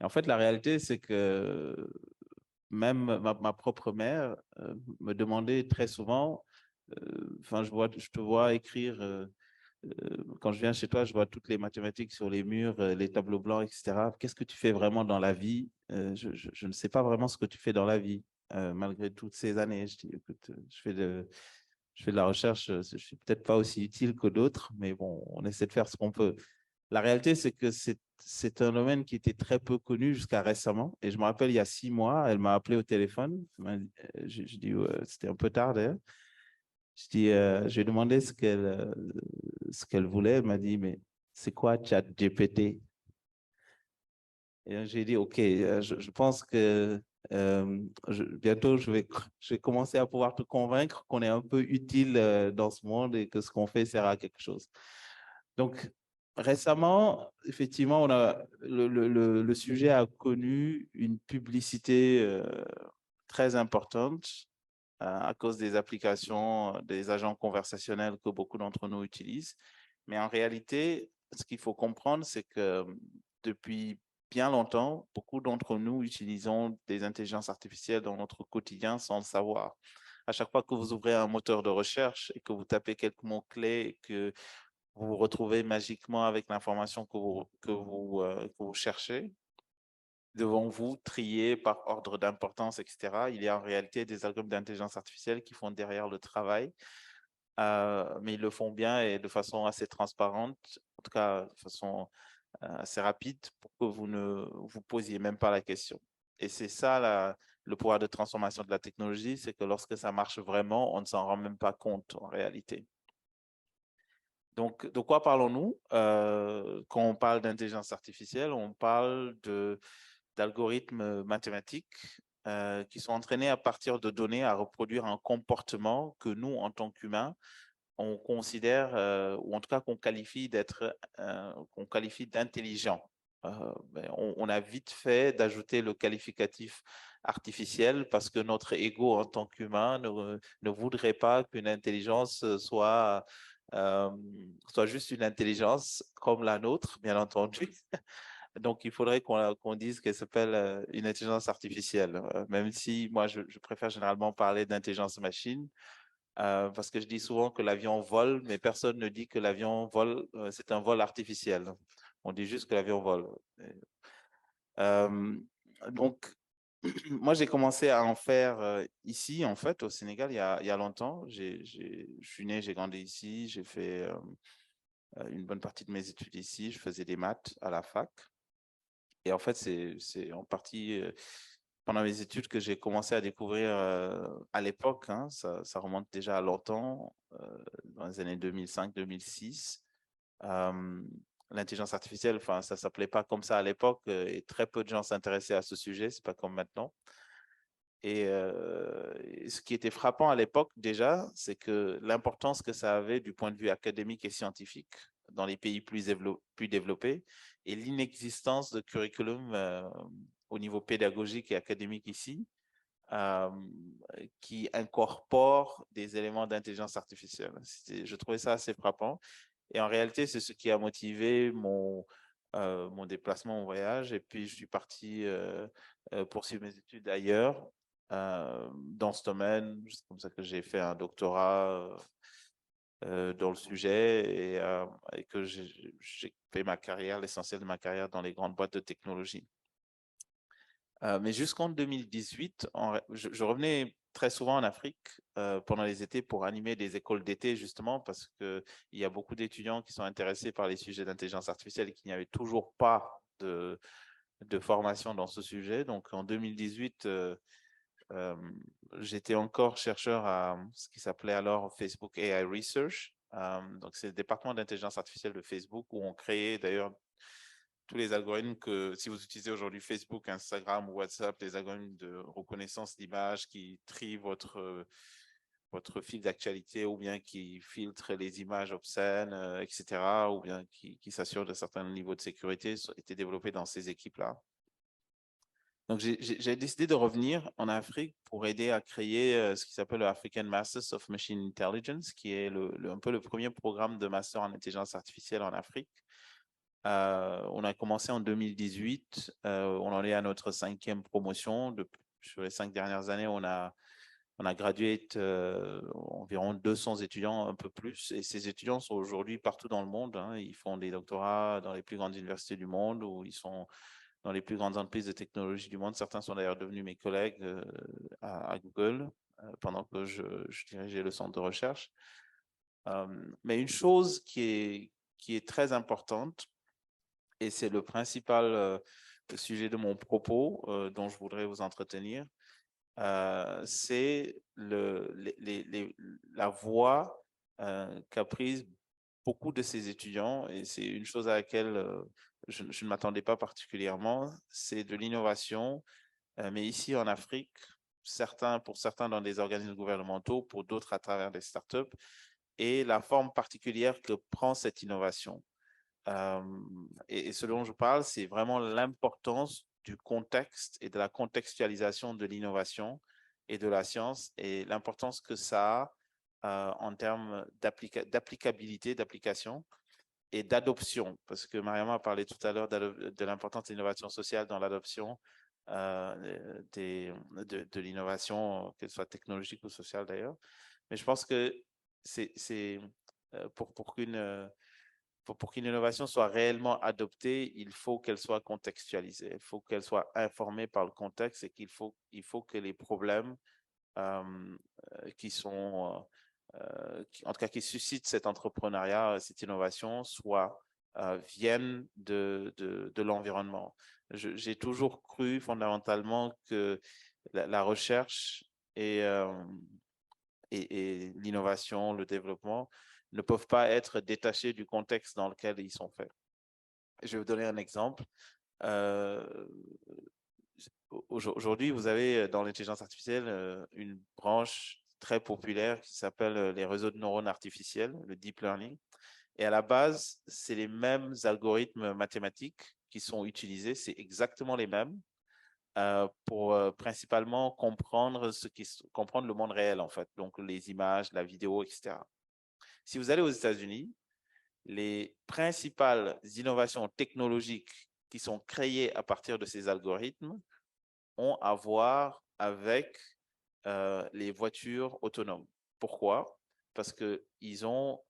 Et en fait, la réalité, c'est que même ma propre mère me demandait très souvent, enfin, je te vois écrire, quand je viens chez toi, je vois toutes les mathématiques sur les murs, les tableaux blancs, etc. Qu'est-ce que tu fais vraiment dans la vie? Je ne sais pas vraiment ce que tu fais dans la vie, malgré toutes ces années. Je dis, écoute, je fais de la recherche, je ne suis peut-être pas aussi utile que d'autres, mais bon, on essaie de faire ce qu'on peut. La réalité, c'est que c'est un domaine qui était très peu connu jusqu'à récemment. Et je me rappelle, il y a 6 mois, elle m'a appelé au téléphone. Je dis, c'était un peu tard d'ailleurs. Je lui ai demandé ce qu'elle voulait. Elle m'a dit, mais c'est quoi ChatGPT? Et j'ai dit, OK, je pense que bientôt, je vais commencer à pouvoir te convaincre qu'on est un peu utile dans ce monde et que ce qu'on fait sert à quelque chose. Donc, récemment, effectivement, le sujet a connu une publicité très importante à cause des applications, des agents conversationnels que beaucoup d'entre nous utilisent. Mais en réalité, ce qu'il faut comprendre, c'est que depuis bien longtemps, beaucoup d'entre nous utilisons des intelligences artificielles dans notre quotidien sans le savoir. À chaque fois que vous ouvrez un moteur de recherche et que vous tapez quelques mots-clés et que vous vous retrouvez magiquement avec l'information que vous cherchez, devant vous, trier par ordre d'importance, etc. Il y a en réalité des algorithmes d'intelligence artificielle qui font derrière le travail, mais ils le font bien et de façon assez transparente, en tout cas de façon assez rapide pour que vous ne vous posiez même pas la question. Et c'est ça le pouvoir de transformation de la technologie, c'est que lorsque ça marche vraiment, on ne s'en rend même pas compte en réalité. Donc, de quoi parlons-nous? Quand on parle d'intelligence artificielle, on parle d'algorithmes mathématiques qui sont entraînés à partir de données à reproduire un comportement que nous, en tant qu'humains, on considère, ou en tout cas qu'on qualifie d'intelligent. On a vite fait d'ajouter le qualificatif artificiel parce que notre ego en tant qu'humain ne voudrait pas qu'une intelligence soit juste une intelligence comme la nôtre, bien entendu. Donc, il faudrait qu'on dise qu'elle s'appelle une intelligence artificielle, même si moi, je préfère généralement parler d'intelligence machine, parce que je dis souvent que l'avion vole, mais personne ne dit que l'avion vole, c'est un vol artificiel. On dit juste que l'avion vole. Donc, moi, j'ai commencé à en faire ici, en fait, au Sénégal, il y a longtemps. Je suis né, j'ai grandi ici, j'ai fait une bonne partie de mes études ici. Je faisais des maths à la fac. Et en fait, c'est en partie pendant mes études que j'ai commencé à découvrir à l'époque, hein, ça remonte déjà à longtemps, dans les années 2005-2006. L'intelligence artificielle, enfin, ça ne s'appelait pas comme ça à l'époque et très peu de gens s'intéressaient à ce sujet, ce n'est pas comme maintenant. Et ce qui était frappant à l'époque déjà, c'est que l'importance que ça avait du point de vue académique et scientifique dans les pays plus développés et l'inexistence de curriculum au niveau pédagogique et académique ici qui incorpore des éléments d'intelligence artificielle. Je trouvais ça assez frappant. Et en réalité, c'est ce qui a motivé mon déplacement, mon voyage. Et puis, je suis parti poursuivre mes études ailleurs dans ce domaine. C'est comme ça que j'ai fait un doctorat dans le sujet et que j'ai fait ma carrière, l'essentiel de ma carrière dans les grandes boîtes de technologie. Mais jusqu'en 2018, je revenais très souvent en Afrique pendant les étés pour animer des écoles d'été, justement, parce qu'il y a beaucoup d'étudiants qui sont intéressés par les sujets d'intelligence artificielle et qu'il n'y avait toujours pas de formation dans ce sujet. Donc, en 2018, j'étais encore chercheur à ce qui s'appelait alors Facebook AI Research. Donc, c'est le département d'intelligence artificielle de Facebook où on créait d'ailleurs tous les algorithmes que, si vous utilisez aujourd'hui Facebook, Instagram ou WhatsApp, les algorithmes de reconnaissance d'image qui trient votre votre fil d'actualité, ou bien qui filtre les images obscènes, etc., ou bien qui s'assure de certains niveaux de sécurité, étaient développés dans ces équipes-là. Donc, j'ai décidé de revenir en Afrique pour aider à créer ce qui s'appelle le African Masters of Machine Intelligence, qui est un peu le premier programme de master en intelligence artificielle en Afrique. On a commencé en 2018, on en est à notre 5e promotion. Sur les 5 dernières années, on a gradué environ 200 étudiants, un peu plus. Et ces étudiants sont aujourd'hui partout dans le monde, hein. Ils font des doctorats dans les plus grandes universités du monde, ou ils sont dans les plus grandes entreprises de technologie du monde. Certains sont d'ailleurs devenus mes collègues à Google pendant que je dirigeais le centre de recherche. Mais une chose qui est très importante, et c'est le principal sujet de mon propos dont je voudrais vous entretenir, c'est la voie qu'a prise beaucoup de ces étudiants, et c'est une chose à laquelle je ne m'attendais pas particulièrement, c'est de l'innovation, mais ici en Afrique, pour certains dans des organismes gouvernementaux, pour d'autres à travers des startups, et la forme particulière que prend cette innovation. Et ce dont je parle, c'est vraiment l'importance du contexte et de la contextualisation de l'innovation et de la science, et l'importance que ça a en termes d'applicabilité, d'application et d'adoption. Parce que Mariama a parlé tout à l'heure de l'importance de l'innovation sociale dans l'adoption de l'innovation, qu'elle soit technologique ou sociale d'ailleurs. Mais je pense que pour qu'une innovation soit réellement adoptée, il faut qu'elle soit contextualisée, il faut qu'elle soit informée par le contexte, et il faut que les problèmes qui sont, en tout cas qui suscitent cet entrepreneuriat, cette innovation, viennent de l'environnement. J'ai toujours cru fondamentalement que la recherche et l'innovation, le développement, ne peuvent pas être détachés du contexte dans lequel ils sont faits. Je vais vous donner un exemple. Aujourd'hui, vous avez dans l'intelligence artificielle une branche très populaire qui s'appelle les réseaux de neurones artificiels, le deep learning. Et à la base, c'est les mêmes algorithmes mathématiques qui sont utilisés, c'est exactement les mêmes pour principalement comprendre le monde réel, en fait, donc les images, la vidéo, etc. Si vous allez aux États-Unis, les principales innovations technologiques qui sont créées à partir de ces algorithmes ont à voir avec les voitures autonomes. Pourquoi? Parce qu'ils ont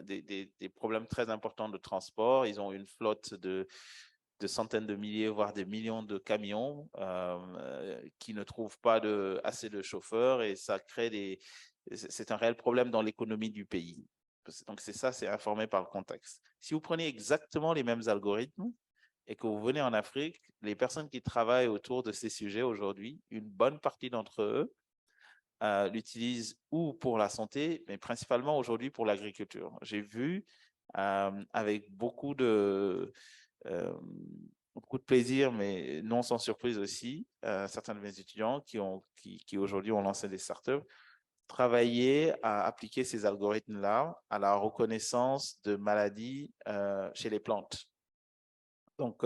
des problèmes très importants de transport. Ils ont une flotte de centaines de milliers, voire des millions de camions qui ne trouvent pas assez de chauffeurs, et ça crée c'est un réel problème dans l'économie du pays. Donc c'est informé par le contexte. Si vous prenez exactement les mêmes algorithmes et que vous venez en Afrique, les personnes qui travaillent autour de ces sujets aujourd'hui, une bonne partie d'entre eux l'utilisent ou pour la santé, mais principalement aujourd'hui pour l'agriculture. J'ai vu avec beaucoup de plaisir, mais non sans surprise aussi, certains de mes étudiants qui aujourd'hui ont lancé des startups, travailler à appliquer ces algorithmes-là à la reconnaissance de maladies chez les plantes. Donc,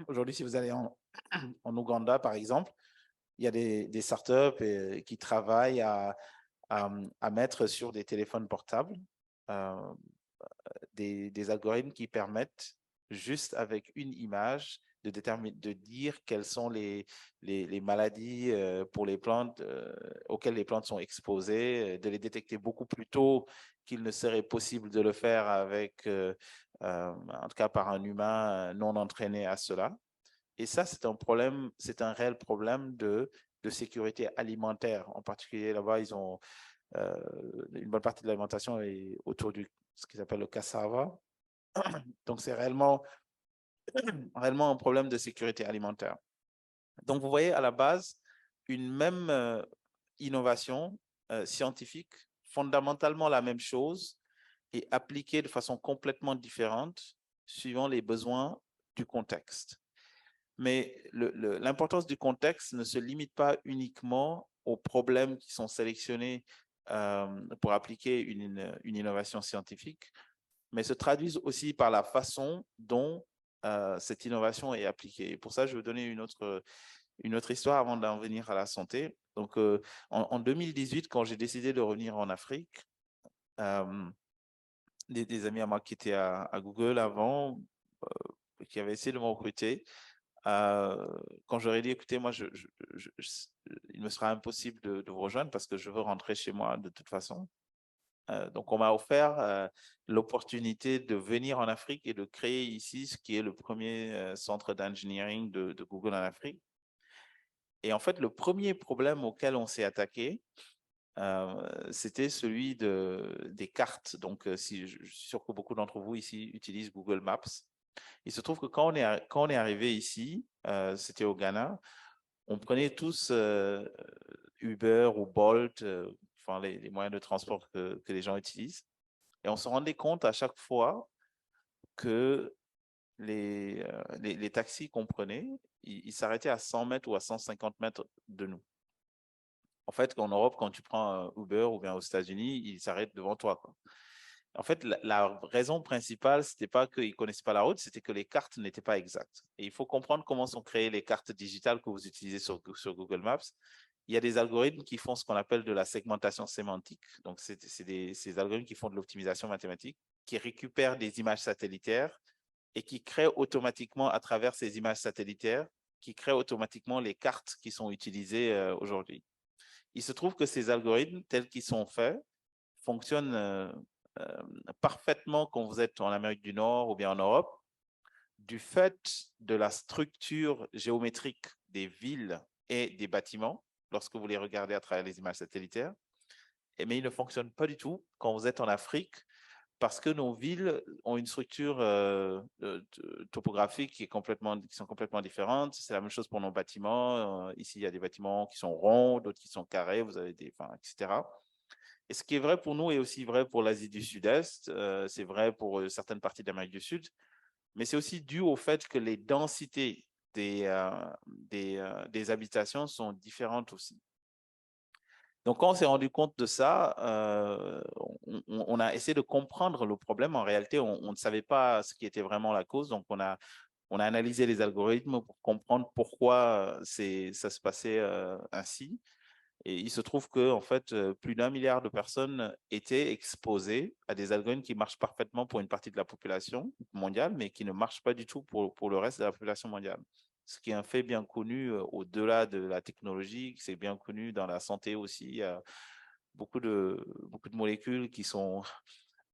aujourd'hui, si vous allez en Ouganda, par exemple, il y a des startups qui travaillent à mettre sur des téléphones portables des algorithmes qui permettent, juste avec une image, de dire quelles sont les maladies pour les plantes auxquelles les plantes sont exposées, de les détecter beaucoup plus tôt qu'il ne serait possible de le faire avec, en tout cas par un humain non entraîné à cela. Et ça, c'est un réel problème de sécurité alimentaire. En particulier, là-bas, ils ont une bonne partie de l'alimentation est autour de ce qu'ils appellent le cassava. Donc, c'est réellement un problème de sécurité alimentaire. Donc, vous voyez à la base une même innovation scientifique, fondamentalement la même chose, et appliquée de façon complètement différente suivant les besoins du contexte. Mais l'importance du contexte ne se limite pas uniquement aux problèmes qui sont sélectionnés pour appliquer une innovation scientifique, mais se traduisent aussi par la façon dont cette innovation est appliquée. Et pour ça, je vais donner une autre histoire avant d'en venir à la santé. Donc, en 2018, quand j'ai décidé de revenir en Afrique, des amis à moi qui étaient à Google avant, qui avaient essayé de me recruter, quand j'aurais dit, écoutez, moi, il me sera impossible de vous rejoindre parce que je veux rentrer chez moi de toute façon. Donc, on m'a offert l'opportunité de venir en Afrique et de créer ici ce qui est le premier centre d'engineering de Google en Afrique. Et en fait, le premier problème auquel on s'est attaqué, c'était celui des cartes. Donc, je suis sûr que beaucoup d'entre vous ici utilisent Google Maps. Il se trouve que quand on est arrivé ici, c'était au Ghana, on prenait tous Uber ou Bolt, enfin les moyens de transport que les gens utilisent. Et on se rendait compte à chaque fois que les taxis qu'on prenait, ils s'arrêtaient à 100 mètres ou à 150 mètres de nous. En fait, en Europe, quand tu prends Uber ou bien aux États-Unis, ils s'arrêtent devant toi, quoi. En fait, la raison principale, ce n'était pas qu'ils ne connaissaient pas la route, c'était que les cartes n'étaient pas exactes. Et il faut comprendre comment sont créées les cartes digitales que vous utilisez sur Google Maps. Il y a des algorithmes qui font ce qu'on appelle de la segmentation sémantique. Donc, c'est ces algorithmes qui font de l'optimisation mathématique, qui récupèrent des images satellitaires et qui créent automatiquement, à travers ces images satellitaires, qui créent automatiquement les cartes qui sont utilisées aujourd'hui. Il se trouve que ces algorithmes, tels qu'ils sont faits, fonctionnent parfaitement quand vous êtes en Amérique du Nord ou bien en Europe, du fait de la structure géométrique des villes et des bâtiments, lorsque vous les regardez à travers les images satellitaires. Mais ils ne fonctionnent pas du tout quand vous êtes en Afrique, parce que nos villes ont une structure topographique qui sont complètement différentes. C'est la même chose pour nos bâtiments. Ici, il y a des bâtiments qui sont ronds, d'autres qui sont carrés, vous avez etc. Et ce qui est vrai pour nous est aussi vrai pour l'Asie du Sud-Est, c'est vrai pour certaines parties d'Amérique du Sud, mais c'est aussi dû au fait que les densités des habitations sont différentes aussi. Donc, quand on s'est rendu compte de ça, on a essayé de comprendre le problème. En réalité, on ne savait pas ce qui était vraiment la cause, donc on a analysé les algorithmes pour comprendre pourquoi ça se passait ainsi. Et il se trouve que, en fait, plus d'1 milliard de personnes étaient exposées à des algorithmes qui marchent parfaitement pour une partie de la population mondiale, mais qui ne marchent pas du tout pour le reste de la population mondiale. Ce qui est un fait bien connu au-delà de la technologie, c'est bien connu dans la santé aussi. Il y a beaucoup de molécules qui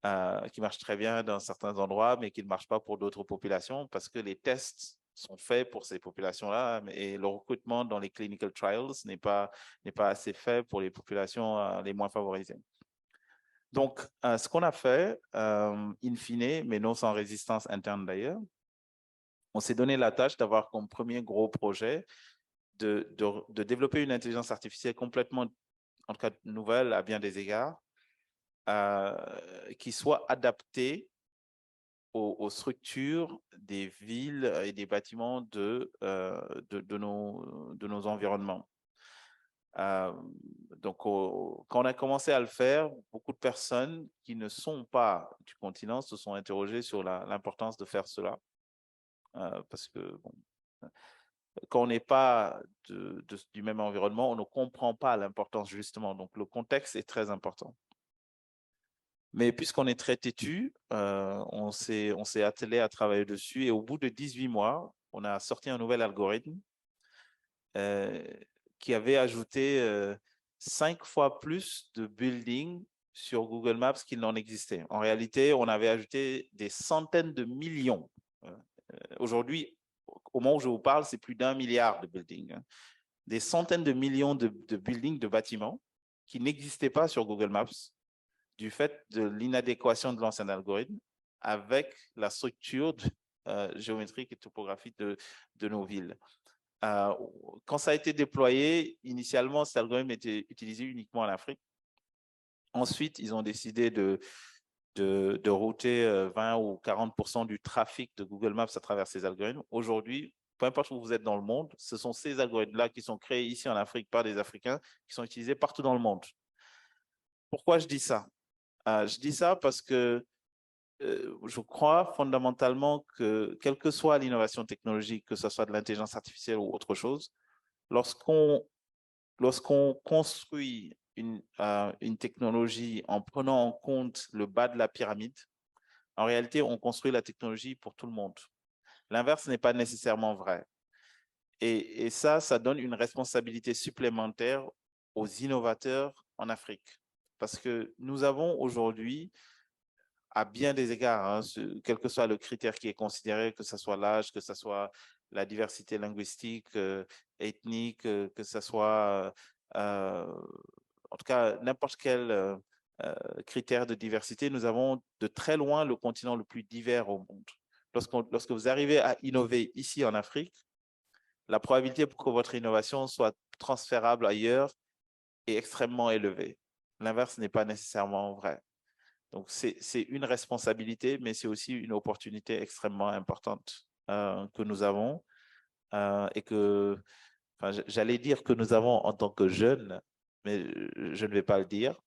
marchent très bien dans certains endroits, mais qui ne marchent pas pour d'autres populations parce que les tests sont faits pour ces populations-là, et le recrutement dans les clinical trials n'est pas assez fait pour les populations les moins favorisées. Donc, ce qu'on a fait, in fine, mais non sans résistance interne d'ailleurs, on s'est donné la tâche d'avoir comme premier gros projet de développer une intelligence artificielle complètement, en tout cas nouvelle à bien des égards, qui soit adaptée aux structures des villes et des bâtiments de nos environnements. Donc, quand on a commencé à le faire, beaucoup de personnes qui ne sont pas du continent se sont interrogées sur l'importance de faire cela. Parce que quand on n'est pas du même environnement, on ne comprend pas l'importance justement. Donc, le contexte est très important. Mais puisqu'on est très têtu, on s'est attelé à travailler dessus, et au bout de 18 mois, on a sorti un nouvel algorithme qui avait ajouté 5 fois plus de buildings sur Google Maps qu'il n'en existait. En réalité, on avait ajouté des centaines de millions. Aujourd'hui, au moment où je vous parle, c'est plus d'1 milliard de buildings. Des centaines de millions de buildings, de bâtiments qui n'existaient pas sur Google Maps, du fait de l'inadéquation de l'ancien algorithme avec la structure géométrique et topographique de nos villes. Quand ça a été déployé, initialement, cet algorithme était utilisé uniquement en Afrique. Ensuite, ils ont décidé de router 20 ou 40% du trafic de Google Maps à travers ces algorithmes. Aujourd'hui, peu importe où vous êtes dans le monde, ce sont ces algorithmes-là qui sont créés ici en Afrique par des Africains qui sont utilisés partout dans le monde. Pourquoi je dis ça? Je dis ça parce que je crois fondamentalement que, quelle que soit l'innovation technologique, que ce soit de l'intelligence artificielle ou autre chose, lorsqu'on construit une technologie en prenant en compte le bas de la pyramide, en réalité, on construit la technologie pour tout le monde. L'inverse n'est pas nécessairement vrai. Et ça donne une responsabilité supplémentaire aux innovateurs en Afrique. Parce que nous avons aujourd'hui, à bien des égards, hein, quel que soit le critère qui est considéré, que ce soit l'âge, que ce soit la diversité linguistique, ethnique, que ce soit, en tout cas, n'importe quel critère de diversité, nous avons de très loin le continent le plus divers au monde. Lorsque vous arrivez à innover ici en Afrique, la probabilité pour que votre innovation soit transférable ailleurs est extrêmement élevée. L'inverse n'est pas nécessairement vrai. Donc, c'est une responsabilité, mais c'est aussi une opportunité extrêmement importante que nous avons et que, enfin, j'allais dire que nous avons en tant que jeunes, mais je ne vais pas le dire,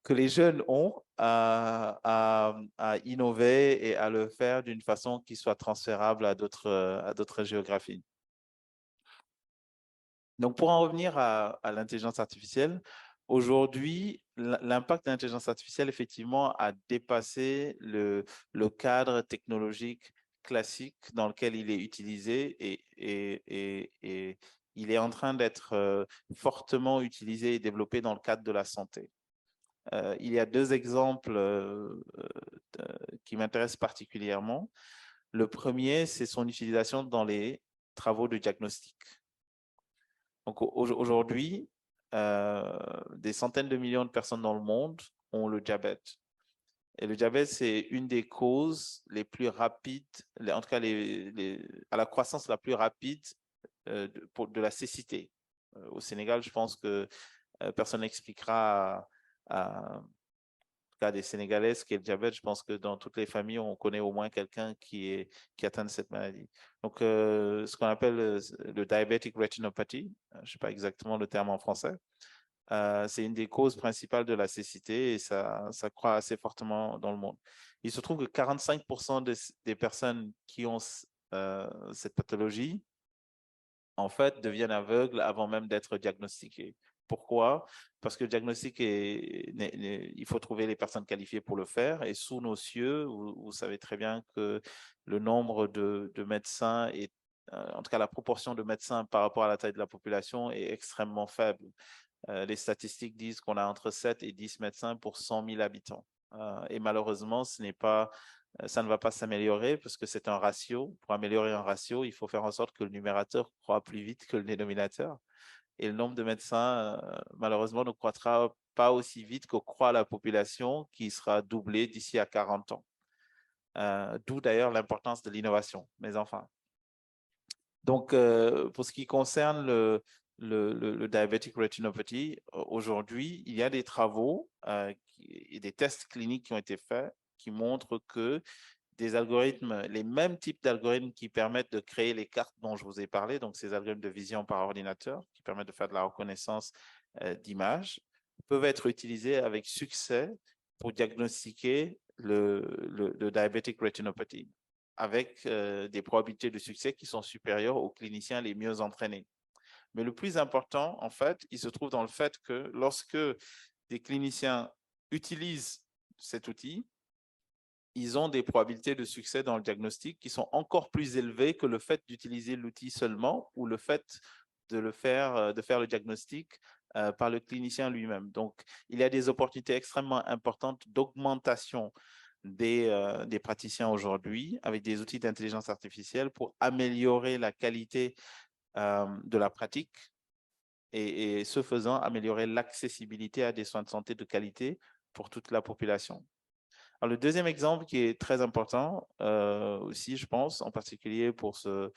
que les jeunes ont à innover et à le faire d'une façon qui soit transférable à d'autres géographies. Donc, pour en revenir à l'intelligence artificielle, aujourd'hui, l'impact de l'intelligence artificielle, effectivement, a dépassé le cadre technologique classique dans lequel il est utilisé et il est en train d'être fortement utilisé et développé dans le cadre de la santé. Il y a deux exemples qui m'intéressent particulièrement. Le premier, c'est son utilisation dans les travaux de diagnostic. Donc aujourd'hui, des centaines de millions de personnes dans le monde ont le diabète. Et le diabète, c'est une des causes les plus rapides, en tout cas à la croissance la plus rapide de la cécité. Au Sénégal, je pense que personne n'expliquera à des Sénégalais ce qu'est le diabète. Je pense que dans toutes les familles, on connaît au moins quelqu'un qui atteint de cette maladie. Donc, ce qu'on appelle le diabetic retinopathy, je ne sais pas exactement le terme en français, c'est une des causes principales de la cécité et ça croît assez fortement dans le monde. Il se trouve que 45% des personnes qui ont cette pathologie, en fait, deviennent aveugles avant même d'être diagnostiquées. Pourquoi? Parce que le diagnostic, il faut trouver les personnes qualifiées pour le faire. Et sous nos cieux, vous savez très bien que le nombre de médecins, en tout cas la proportion de médecins par rapport à la taille de la population est extrêmement faible. Les statistiques disent qu'on a entre 7 et 10 médecins pour 100 000 habitants. Et malheureusement, ça ne va pas s'améliorer parce que c'est un ratio. Pour améliorer un ratio, il faut faire en sorte que le numérateur croît plus vite que le dénominateur. Et le nombre de médecins, malheureusement, ne croîtra pas aussi vite que croît la population, qui sera doublée d'ici à 40 ans. D'où d'ailleurs l'importance de l'innovation, mais enfin. Donc, pour ce qui concerne le diabetic retinopathy, aujourd'hui, il y a des travaux et des tests cliniques qui ont été faits qui montrent que des algorithmes, les mêmes types d'algorithmes qui permettent de créer les cartes dont je vous ai parlé, donc ces algorithmes de vision par ordinateur qui permettent de faire de la reconnaissance d'images, peuvent être utilisés avec succès pour diagnostiquer le diabetic retinopathy, avec des probabilités de succès qui sont supérieures aux cliniciens les mieux entraînés. Mais le plus important, en fait, il se trouve dans le fait que lorsque des cliniciens utilisent cet outil, ils ont des probabilités de succès dans le diagnostic qui sont encore plus élevées que le fait d'utiliser l'outil seulement ou le fait de faire le diagnostic par le clinicien lui-même. Donc, il y a des opportunités extrêmement importantes d'augmentation des praticiens aujourd'hui avec des outils d'intelligence artificielle pour améliorer la qualité de la pratique et ce faisant, améliorer l'accessibilité à des soins de santé de qualité pour toute la population. Alors, le deuxième exemple qui est très important aussi, je pense, en particulier pour ce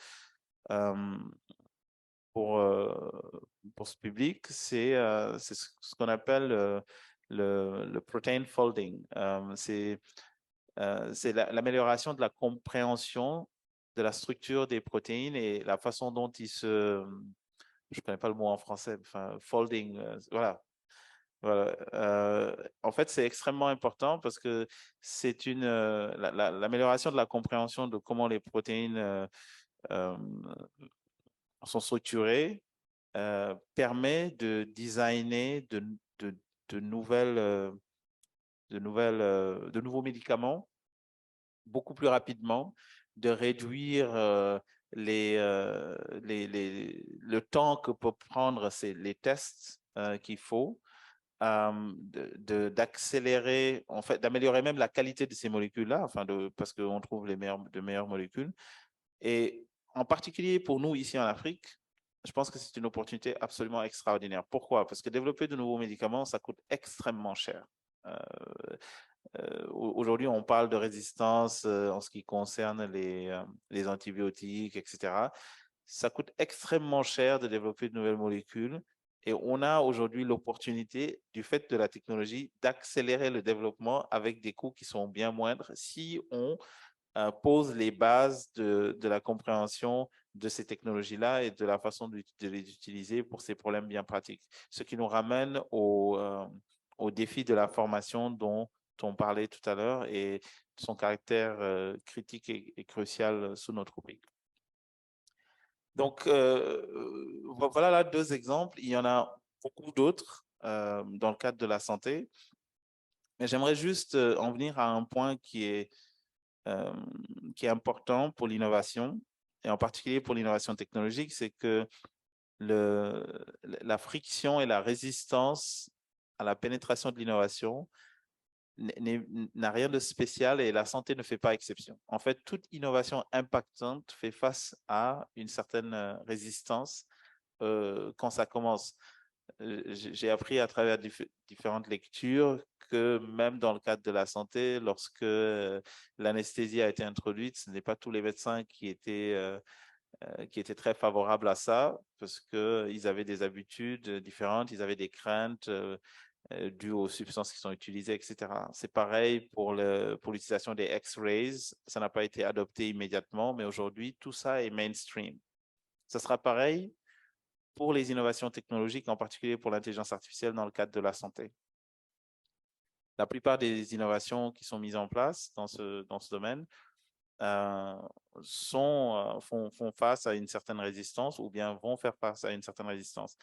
public, c'est ce qu'on appelle le protein folding. C'est l'amélioration de la compréhension de la structure des protéines et la façon dont je ne connais pas le mot en français, enfin, folding, voilà. Voilà. En fait, c'est extrêmement important parce que c'est l'amélioration de la compréhension de comment les protéines sont structurées permet de designer de nouveaux médicaments beaucoup plus rapidement, de réduire le temps que peuvent prendre les tests qu'il faut, d'accélérer, en fait, d'améliorer même la qualité de ces molécules-là, parce qu'on trouve de meilleures molécules. Et en particulier pour nous ici en Afrique, je pense que c'est une opportunité absolument extraordinaire. Pourquoi? Parce que développer de nouveaux médicaments, ça coûte extrêmement cher. Aujourd'hui, on parle de résistance en ce qui concerne les antibiotiques, etc. Ça coûte extrêmement cher de développer de nouvelles molécules. Et on a aujourd'hui l'opportunité, du fait de la technologie, d'accélérer le développement avec des coûts qui sont bien moindres si on pose les bases de la compréhension de ces technologies-là et de la façon de les utiliser pour ces problèmes bien pratiques. Ce qui nous ramène au défi de la formation dont on parlait tout à l'heure et son caractère critique et crucial sous notre rubrique. Donc, voilà là 2 exemples. Il y en a beaucoup d'autres dans le cadre de la santé. Mais j'aimerais juste en venir à un point qui est important pour l'innovation, et en particulier pour l'innovation technologique, c'est que la friction et la résistance à la pénétration de l'innovation n'a rien de spécial et la santé ne fait pas exception. En fait, toute innovation impactante fait face à une certaine résistance quand ça commence. J'ai appris à travers différentes lectures que même dans le cadre de la santé, lorsque l'anesthésie a été introduite, ce n'est pas tous les médecins qui étaient très favorables à ça parce qu'ils avaient des habitudes différentes, ils avaient des craintes dues aux substances qui sont utilisées, etc. C'est pareil pour l'utilisation des X-rays. Ça n'a pas été adopté immédiatement, mais aujourd'hui, tout ça est mainstream. Ça sera pareil pour les innovations technologiques, en particulier pour l'intelligence artificielle dans le cadre de la santé. La plupart des innovations qui sont mises en place dans ce domaine font face à une certaine résistance ou bien vont faire face à une certaine résistance.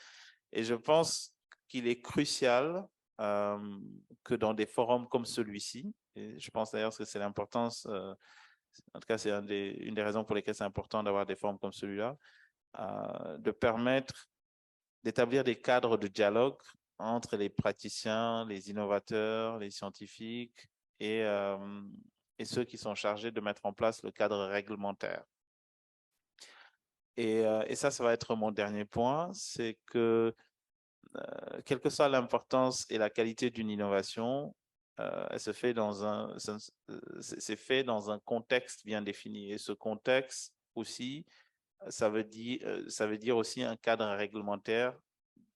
Et je pense qu'il est crucial que dans des forums comme celui-ci, et je pense d'ailleurs que c'est l'importance, en tout cas c'est une des raisons pour lesquelles c'est important d'avoir des forums comme celui-là, de permettre d'établir des cadres de dialogue entre les praticiens, les innovateurs, les scientifiques et ceux qui sont chargés de mettre en place le cadre réglementaire. Et ça va être mon dernier point, c'est que quelle que soit l'importance et la qualité d'une innovation, elle se fait c'est fait dans un contexte bien défini. Et ce contexte aussi, ça veut dire aussi un cadre réglementaire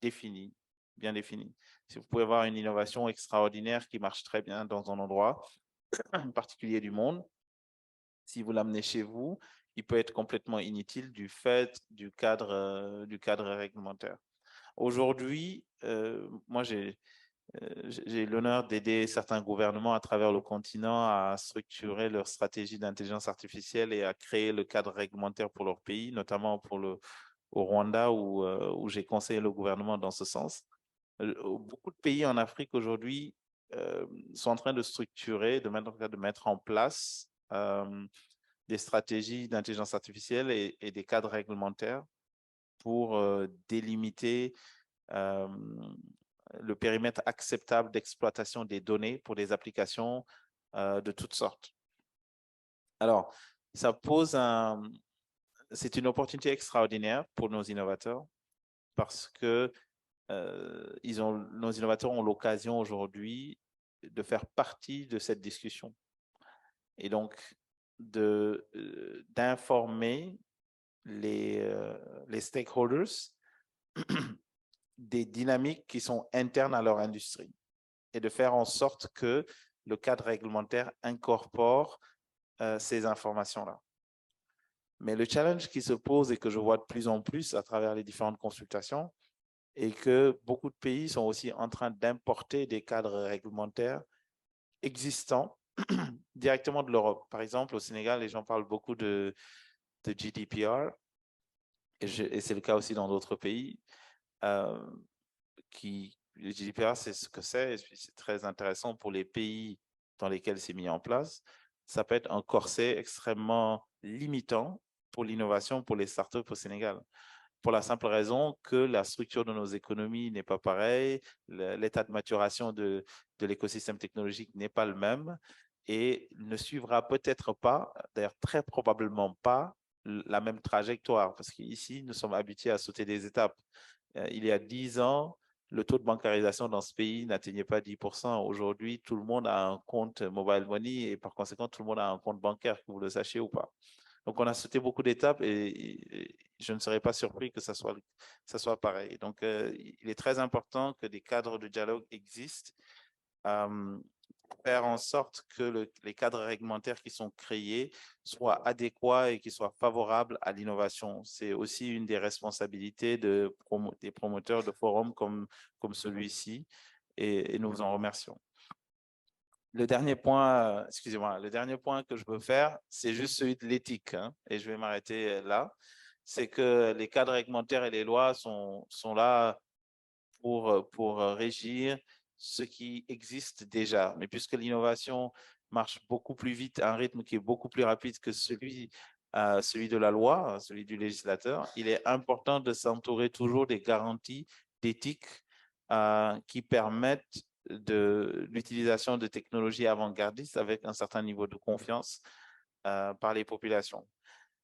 défini, bien défini. Si vous pouvez avoir une innovation extraordinaire qui marche très bien dans un endroit particulier du monde, si vous l'amenez chez vous, il peut être complètement inutile du fait du cadre réglementaire. Aujourd'hui, moi, j'ai l'honneur d'aider certains gouvernements à travers le continent à structurer leur stratégie d'intelligence artificielle et à créer le cadre réglementaire pour leur pays, notamment au Rwanda où j'ai conseillé le gouvernement dans ce sens. Beaucoup de pays en Afrique aujourd'hui sont en train de structurer, de mettre en place des stratégies d'intelligence artificielle et des cadres réglementaires pour délimiter le périmètre acceptable d'exploitation des données pour des applications de toutes sortes. Alors, c'est une opportunité extraordinaire pour nos innovateurs parce que nos innovateurs ont l'occasion aujourd'hui de faire partie de cette discussion et donc d'informer les stakeholders des dynamiques qui sont internes à leur industrie et de faire en sorte que le cadre réglementaire incorpore ces informations-là. Mais le challenge qui se pose et que je vois de plus en plus à travers les différentes consultations, et que beaucoup de pays sont aussi en train d'importer des cadres réglementaires existants directement de l'Europe. Par exemple, au Sénégal, les gens parlent beaucoup de GDPR, et c'est le cas aussi dans d'autres pays. Le GDPR, c'est ce que c'est, et puis c'est très intéressant pour les pays dans lesquels c'est mis en place. Ça peut être un corset extrêmement limitant pour l'innovation, pour les startups au Sénégal, pour la simple raison que la structure de nos économies n'est pas pareille, l'état de maturation de l'écosystème technologique n'est pas le même et ne suivra peut-être pas, d'ailleurs très probablement pas, la même trajectoire, parce qu'ici, nous sommes habitués à sauter des étapes. Il y a 10 ans, le taux de bancarisation dans ce pays n'atteignait pas 10%. Aujourd'hui, tout le monde a un compte mobile money et par conséquent, tout le monde a un compte bancaire, que vous le sachiez ou pas. Donc, on a sauté beaucoup d'étapes et je ne serais pas surpris que ça soit pareil. Donc, il est très important que des cadres de dialogue existent, faire en sorte que les cadres réglementaires qui sont créés soient adéquats et qui soient favorables à l'innovation. C'est aussi une des responsabilités des promoteurs de forums comme celui-ci et nous vous en remercions. Le dernier point, excusez-moi, le dernier point que je veux faire, c'est juste celui de l'éthique, hein, et je vais m'arrêter là. C'est que les cadres réglementaires et les lois sont là pour régir ce qui existe déjà. Mais puisque l'innovation marche beaucoup plus vite, à un rythme qui est beaucoup plus rapide que celui de la loi, celui du législateur, il est important de s'entourer toujours des garanties d'éthique qui permettent l'utilisation de technologies avant-gardistes avec un certain niveau de confiance par les populations.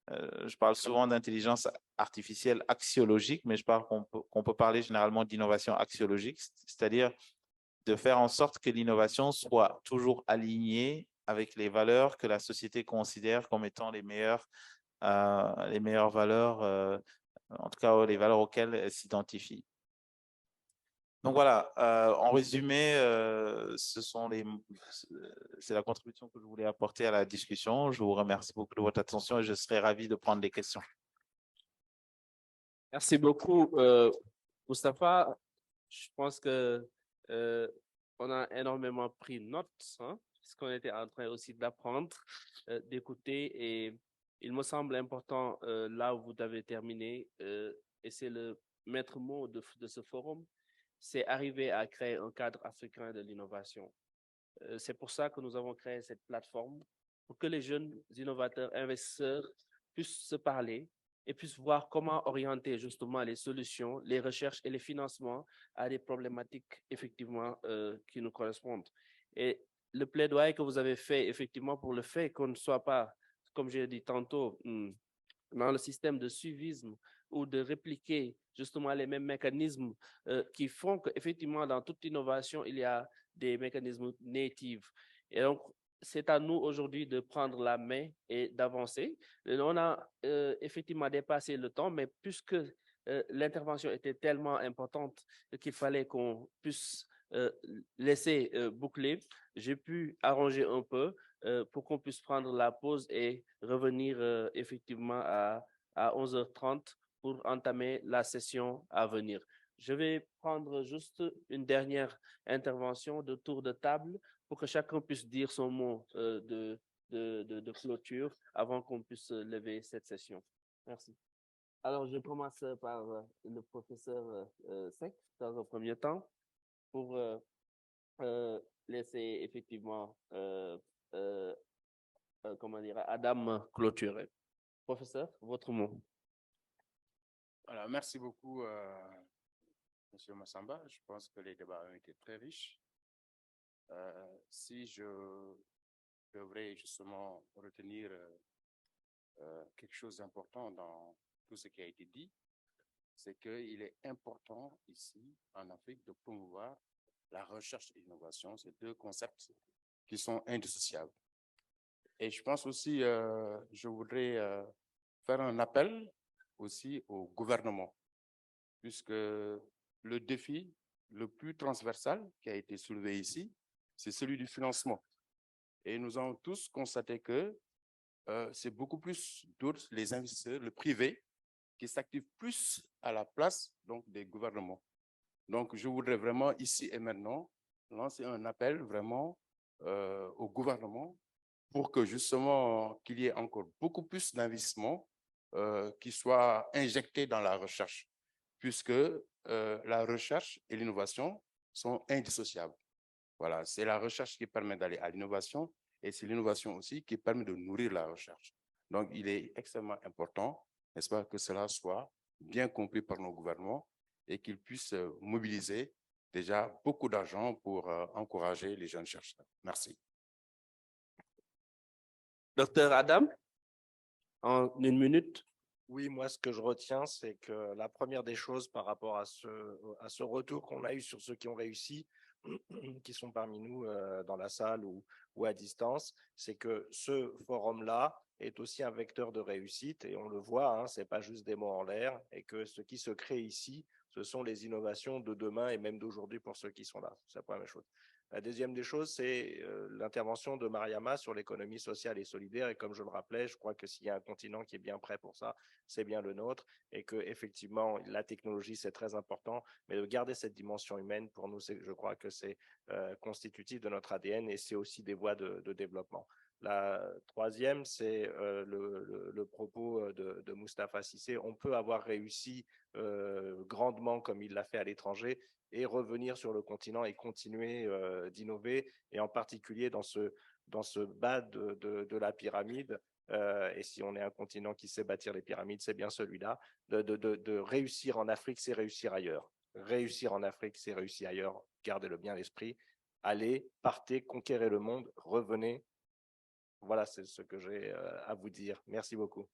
Je parle souvent d'intelligence artificielle axiologique, mais je parle qu'on peut parler généralement d'innovation axiologique, c'est-à-dire de faire en sorte que l'innovation soit toujours alignée avec les valeurs que la société considère comme étant les meilleures valeurs, en tout cas les valeurs auxquelles elle s'identifie. Donc voilà, en résumé, c'est la contribution que je voulais apporter à la discussion. Je vous remercie beaucoup de votre attention et je serai ravi de prendre des questions. Merci beaucoup, Mustapha. Je pense que on a énormément pris note, hein, parce qu'on était en train aussi d'apprendre, d'écouter, et il me semble important, là où vous avez terminé, et c'est le maître mot de ce forum, c'est arriver à créer un cadre africain de l'innovation. C'est pour ça que nous avons créé cette plateforme, pour que les jeunes innovateurs, investisseurs puissent se parler et puissent voir comment orienter justement les solutions, les recherches et les financements à des problématiques effectivement qui nous correspondent. Et le plaidoyer que vous avez fait effectivement pour le fait qu'on ne soit pas, comme j'ai dit tantôt, dans le système de suivisme ou de répliquer justement les mêmes mécanismes qui font qu'effectivement dans toute innovation, il y a des mécanismes natifs. Et donc, c'est à nous aujourd'hui de prendre la main et d'avancer. On a effectivement dépassé le temps, mais puisque l'intervention était tellement importante qu'il fallait qu'on puisse laisser boucler, j'ai pu arranger un peu pour qu'on puisse prendre la pause et revenir effectivement à 11h30 pour entamer la session à venir. Je vais prendre juste une dernière intervention de tour de table pour que chacun puisse dire son mot de clôture avant qu'on puisse lever cette session. Merci. Alors, je commence par le professeur Seck dans un premier temps pour laisser effectivement comment dire, Adam clôturer. Professeur, votre mot. Alors, merci beaucoup, Monsieur Massamba. Je pense que les débats ont été très riches. Si je devrais justement retenir quelque chose d'important dans tout ce qui a été dit, c'est qu'il est important ici, en Afrique, de promouvoir la recherche et l'innovation. C'est deux concepts qui sont indissociables. Et je pense aussi, je voudrais faire un appel aussi au gouvernement, puisque le défi le plus transversal qui a été soulevé ici, c'est celui du financement. Et nous avons tous constaté que c'est beaucoup plus d'autres, les investisseurs, le privé, qui s'activent plus à la place donc, des gouvernements. Donc, je voudrais vraiment ici et maintenant lancer un appel vraiment au gouvernement pour que justement qu'il y ait encore beaucoup plus d'investissements qui soient injectés dans la recherche, puisque la recherche et l'innovation sont indissociables. Voilà, c'est la recherche qui permet d'aller à l'innovation et c'est l'innovation aussi qui permet de nourrir la recherche. Donc, il est extrêmement important, n'est-ce pas, que cela soit bien compris par nos gouvernements et qu'ils puissent mobiliser déjà beaucoup d'argent pour encourager les jeunes chercheurs. Merci. Docteur Adam, en 1 minute. Oui, moi, ce que je retiens, c'est que la première des choses par rapport à ce retour qu'on a eu sur ceux qui ont réussi, qui sont parmi nous dans la salle ou à distance, c'est que ce forum-là est aussi un vecteur de réussite et on le voit, hein, c'est pas juste des mots en l'air et que ce qui se crée ici, ce sont les innovations de demain et même d'aujourd'hui pour ceux qui sont là. C'est la première chose. La deuxième des choses, c'est l'intervention de Mariama sur l'économie sociale et solidaire. Et comme je le rappelais, je crois que s'il y a un continent qui est bien prêt pour ça, c'est bien le nôtre. Et que effectivement, la technologie, c'est très important. Mais de garder cette dimension humaine, pour nous, je crois que c'est constitutif de notre ADN et c'est aussi des voies de développement. La troisième, c'est le propos de Moustapha Cissé. On peut avoir réussi grandement comme il l'a fait à l'étranger et revenir sur le continent et continuer d'innover, et en particulier dans ce bas de la pyramide. Et si on est un continent qui sait bâtir les pyramides, c'est bien celui-là. De réussir en Afrique, c'est réussir ailleurs. Réussir en Afrique, c'est réussir ailleurs. Gardez-le bien à l'esprit. Allez, partez, conquérez le monde, revenez. Voilà, c'est ce que j'ai à vous dire. Merci beaucoup.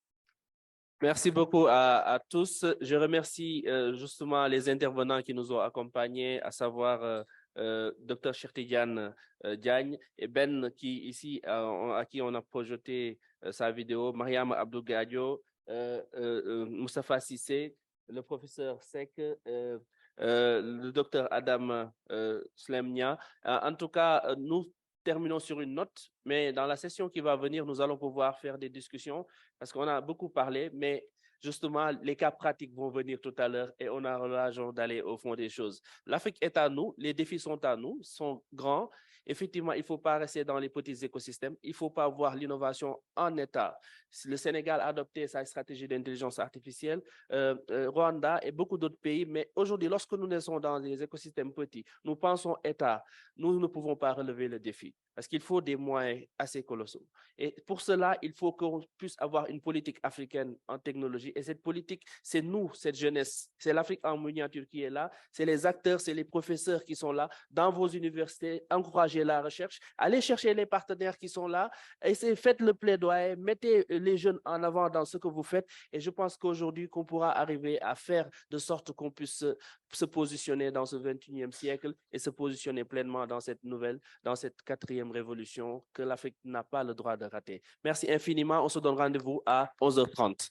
Merci beaucoup à tous. Je remercie justement les intervenants qui nous ont accompagnés, à savoir Dr Chertidiane Diagne et Ben qui ici à qui on a projeté sa vidéo, Mariam Abdou Gadio, Moustapha Cissé, le professeur Seck, le docteur Adam Slemnia. En tout cas, nous terminons sur une note, mais dans la session qui va venir, nous allons pouvoir faire des discussions parce qu'on a beaucoup parlé, mais justement, les cas pratiques vont venir tout à l'heure et on aura l'occasion d'aller au fond des choses. L'Afrique est à nous, les défis sont à nous, sont grands. Effectivement, il ne faut pas rester dans les petits écosystèmes, il ne faut pas voir l'innovation en état. Le Sénégal a adopté sa stratégie d'intelligence artificielle, Rwanda et beaucoup d'autres pays, mais aujourd'hui, lorsque nous sommes dans des écosystèmes petits, nous pensons état, nous ne pouvons pas relever le défi parce qu'il faut des moyens assez colossaux. Et pour cela, il faut qu'on puisse avoir une politique africaine en technologie. Et cette politique, c'est nous, cette jeunesse, c'est l'Afrique en miniature qui est là, c'est les acteurs, c'est les professeurs qui sont là dans vos universités, encouragez la recherche, allez chercher les partenaires qui sont là, faites le plaidoyer, mettez les jeunes en avant dans ce que vous faites. Et je pense qu'aujourd'hui, qu'on pourra arriver à faire de sorte qu'on puisse se positionner dans ce 21e siècle et se positionner pleinement dans cette nouvelle, dans cette 4e révolution que l'Afrique n'a pas le droit de rater. Merci infiniment. On se donne rendez-vous à 11h30.